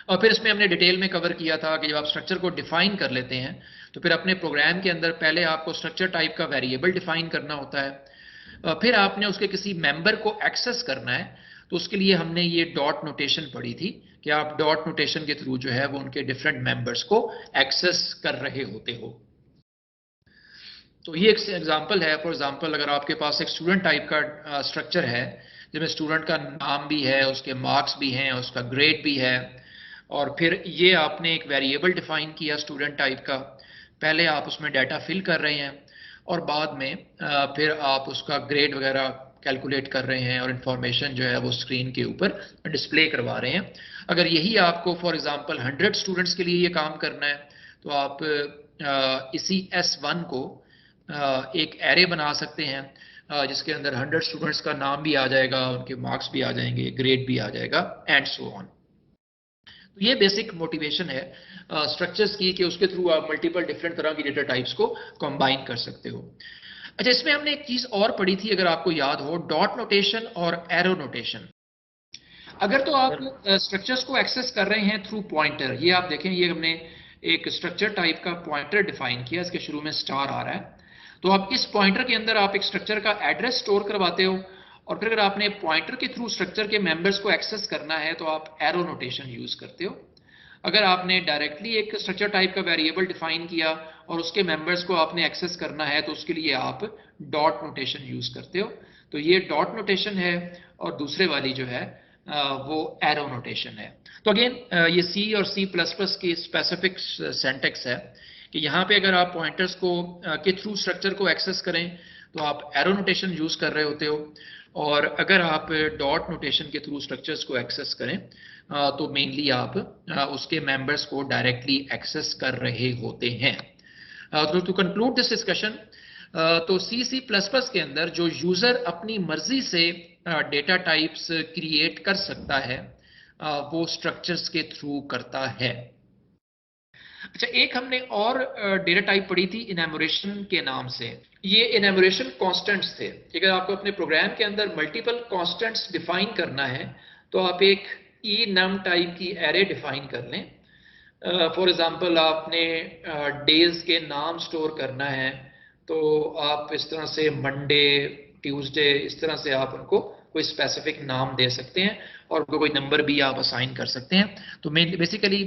[SPEAKER 1] और फिर इसमें हमने डिटेल में कवर किया था कि जब आप स्ट्रक्चर को डिफाइन कर लेते हैं तो फिर अपने प्रोग्राम के अंदर पहले आपको स्ट्रक्चर टाइप का वेरिएबल डिफाइन करना होता है, फिर आपने उसके किसी मेंबर को एक्सेस करना है तो उसके लिए हमने ये डॉट नोटेशन पढ़ी थी कि आप डॉट नोटेशन के थ्रू जो है वो उनके डिफरेंट मेंबर्स को एक्सेस कर रहे होते हो। तो ये एक एग्जांपल है। फॉर एग्जांपल अगर आपके पास एक स्टूडेंट टाइप का स्ट्रक्चर है जिसमें स्टूडेंट का नाम भी है, उसके मार्क्स भी हैं, उसका ग्रेड भी है, और फिर ये आपने एक वेरिएबल डिफाइन किया स्टूडेंट टाइप का, पहले आप उसमें डाटा फिल कर रहे हैं और बाद में फिर आप उसका ग्रेड वगैरह कैलकुलेट कर रहे हैं और इन्फॉर्मेशन जो है वो स्क्रीन के ऊपर डिस्प्ले करवा रहे हैं। अगर यही आपको फॉर एग्जांपल 100 स्टूडेंट्स के लिए ये काम करना है तो आप इसी S1 को एक एरे बना सकते हैं जिसके अंदर 100 स्टूडेंट्स का नाम भी आ जाएगा, उनके मार्क्स भी आ जाएंगे, ग्रेड भी आ जाएगा, एंड सो ऑन। तो ये बेसिक मोटिवेशन है स्ट्रक्चर्स की कि उसके थ्रू आप मल्टीपल डिफरेंट तरह की डेटा टाइप्स को कंबाइन कर सकते हो। अच्छा, इसमें हमने एक चीज और पढ़ी थी अगर आपको याद हो, डॉट नोटेशन और एरो नोटेशन। अगर तो आप स्ट्रक्चर्स को एक्सेस कर रहे हैं थ्रू पॉइंटर, ये आप देखें, ये हमने एक स्ट्रक्चर टाइप का पॉइंटर डिफाइन किया, इसके शुरू में स्टार आ रहा है। तो आप इस पॉइंटर के अंदर आप एक स्ट्रक्चर का एड्रेस स्टोर करवाते हो, और फिर अगर आपने पॉइंटर के थ्रू स्ट्रक्चर के मेंबर्स को एक्सेस करना है तो आप एरो नोटेशन यूज करते हो। अगर आपने डायरेक्टली एक स्ट्रक्चर टाइप का वेरिएबल डिफाइन किया और उसके मेंबर्स को आपने एक्सेस करना है तो उसके लिए आप डॉट नोटेशन यूज करते हो। तो ये डॉट नोटेशन है और दूसरे वाली जो है वो एरो नोटेशन है। तो अगेन ये सी और सी प्लस प्लस की स्पेसिफिक सिंटैक्स है कि यहाँ पे अगर आप पॉइंटर्स को के थ्रू स्ट्रक्चर को एक्सेस करें तो आप एरो नोटेशन यूज कर रहे होते हो, और अगर आप डॉट नोटेशन के थ्रू स्ट्रक्चर्स को एक्सेस करें तो मेनली आप उसके मेंबर्स को डायरेक्टली एक्सेस कर रहे होते हैं। तो टू कंक्लूड दिस डिस्कशन, तो सी प्लस प्लस के अंदर जो यूजर अपनी मर्जी से डेटा टाइप्स क्रिएट कर सकता है वो स्ट्रक्चर्स के थ्रू करता है। अच्छा, एक हमने और डेटा टाइप पढ़ी थी इनैमोरेशन के नाम से। ये इनैमोरेशन कांस्टेंट्स थे। अगर आपको अपने प्रोग्राम के अंदर मल्टीपल कांस्टेंट्स डिफाइन करना है तो आप एक enum टाइप की एरे डिफाइन कर लें। फॉर एग्जांपल आपने डेज के नाम स्टोर करना है तो आप इस तरह से मंडे, ट्यूसडे, इस तरह से आप उनको कोई स्पेसिफिक नाम दे सकते हैं और उनको कोई नंबर भी आप असाइन कर सकते हैं। तो मेनली बेसिकली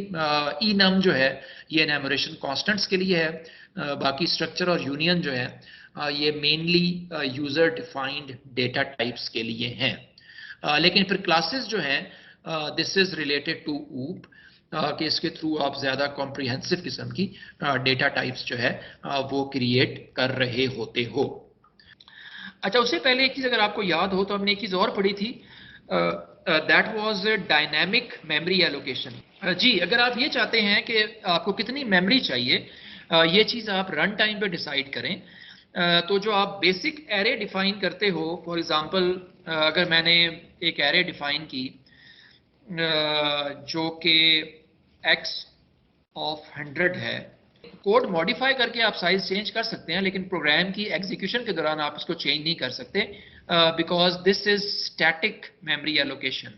[SPEAKER 1] enum जो है ये एनैमोरेशन कांस्टेंट्स के लिए है। बाकी स्ट्रक्चर और यूनियन जो है ये mainly user defined data types के लिए हैं। लेकिन फिर क्लासेस जो हैं दिस इज रिलेटेड टू ऊप कि इसके थ्रू आप ज़्यादा कॉम्प्रिहेंसिव किस्म की डेटा टाइप्स जो है वो क्रिएट कर रहे होते हो। अच्छा, उससे पहले एक चीज़ अगर आपको याद हो तो हमने एक चीज़ और पढ़ी थी, that was dynamic memory allocation. जी, अगर आप ये चाहते हैं कि आपको कितनी मेमोरी चाहिए ये चीज़ आप रन टाइम पे डिसाइड करें, तो जो आप बेसिक एरे डिफाइन करते हो, फॉर एग्जांपल अगर मैंने एक एरे डिफाइन की जो कि x ऑफ 100 है, कोड मॉडिफाई करके आप साइज चेंज कर सकते हैं लेकिन प्रोग्राम की एग्जीक्यूशन के दौरान आप इसको चेंज नहीं कर सकते because this is static memory allocation.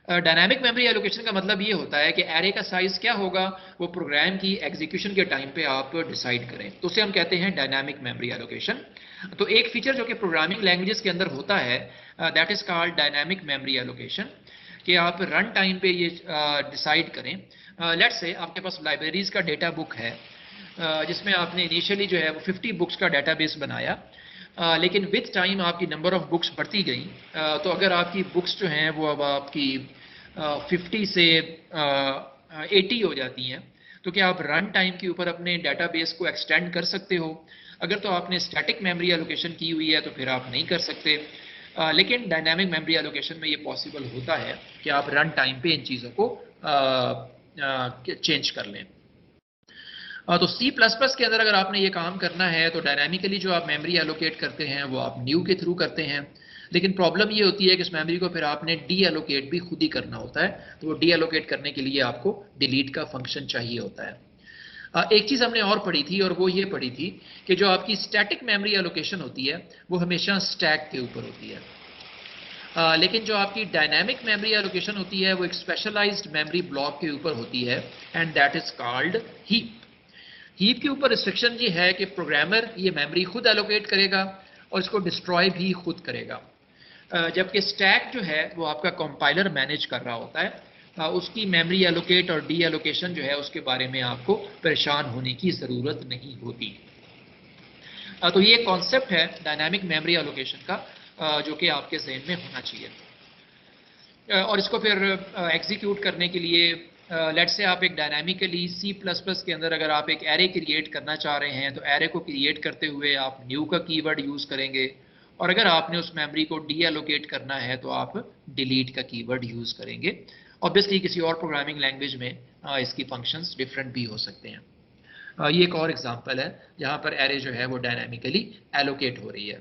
[SPEAKER 1] Dynamic memory allocation का मतलब ये होता है कि एरे का साइज क्या होगा वो प्रोग्राम की एग्जीक्यूशन के टाइम पे आप डिसाइड करें, तो उसे हम कहते हैं डायनामिक मेमोरी एलोकेशन। तो एक फीचर जो कि प्रोग्रामिंग लैंग्वेजेस के अंदर होता है that is called dynamic memory allocation, कि आप रन टाइम पे ये डिसाइड करें। लेट्स से आपके पास लाइब्रेरीज का डेटा बुक है जिसमें आपने इनिशियली जो है वो 50 बुक्स का डेटाबेस बनाया, लेकिन विद टाइम आपकी नंबर ऑफ बुक्स बढ़ती गई। तो अगर आपकी बुक्स जो हैं वो अब आपकी 50 से 80 हो जाती हैं तो क्या आप रन टाइम के ऊपर अपने डेटाबेस को एक्सटेंड कर सकते हो? अगर तो आपने स्टैटिक मेमोरी एलोकेशन की हुई है तो फिर आप नहीं कर सकते, लेकिन डायनामिक मेमोरी एलोकेशन में ये पॉसिबल होता है कि आप रन टाइम पे इन चीज़ों को चेंज कर लें। तो C++ के अंदर अगर आपने ये काम करना है तो डायनामिकली जो आप मेमोरी एलोकेट करते हैं वो आप न्यू के थ्रू करते हैं, लेकिन प्रॉब्लम ये होती है कि इस मेमोरी को फिर आपने डी एलोकेट भी खुद ही करना होता है। तो वो डी एलोकेट करने के लिए आपको डिलीट का फंक्शन चाहिए होता है। एक चीज़ हमने और पढ़ी थी और वो ये पढ़ी थी कि जो आपकी स्टैटिक मेमोरी एलोकेशन होती है वो हमेशा स्टैक के ऊपर होती है, लेकिन जो आपकी डायनामिक मेमोरी एलोकेशन होती है वो एक स्पेशलाइज्ड मेमोरी ब्लॉक के ऊपर होती है and that is called heap. Heap के ऊपर रिस्ट्रिक्शन ये है कि प्रोग्रामर ये मेमोरी खुद एलोकेट करेगा और इसको डिस्ट्रॉय भी खुद करेगा, जबकि स्टैक जो है वो आपका कंपाइलर मैनेज कर रहा होता है। उसकी मेमोरी एलोकेट और डी एलोकेशन जो है उसके बारे में आपको परेशान होने की ज़रूरत नहीं होती। तो ये कॉन्सेप्ट है डायनामिक मेमोरी एलोकेशन का जो कि आपके जहन में होना चाहिए। और इसको फिर एग्जीक्यूट करने के लिए लेट्स से आप एक डायनामिकली C++ के अंदर अगर आप एक एरे क्रिएट करना चाह रहे हैं तो एरे को क्रिएट करते हुए आप न्यू का कीवर्ड यूज़ करेंगे, और अगर आपने उस मेमोरी को डी एलोकेट करना है तो आप डिलीट का कीवर्ड यूज़ करेंगे। ऑब्वियसली किसी और प्रोग्रामिंग लैंग्वेज में इसकी फंक्शंस डिफरेंट भी हो सकते हैं। ये एक और एग्जांपल है जहाँ पर एरे जो है वो डायनामिकली एलोकेट हो रही है।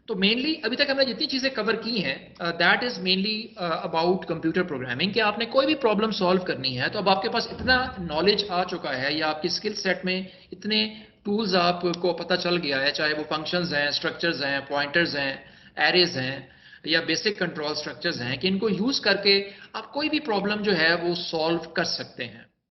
[SPEAKER 1] तो मेनली अभी तक हमने जितनी चीज़ें कवर की हैं that is mainly about computer programming, कि आपने कोई भी प्रॉब्लम सॉल्व करनी है तो अब आपके पास इतना नॉलेज आ चुका है या आपकी स्किल सेट में इतने टूल्स आपको पता चल गया है, चाहे वो फंक्शंस हैं, स्ट्रक्चर्स हैं, पॉइंटर्स हैं, एरेज हैं या बेसिक कंट्रोल स्ट्रक्चर्स हैं, कि इनको यूज़ करके आप कोई भी प्रॉब्लम जो है वो सॉल्व कर सकते हैं।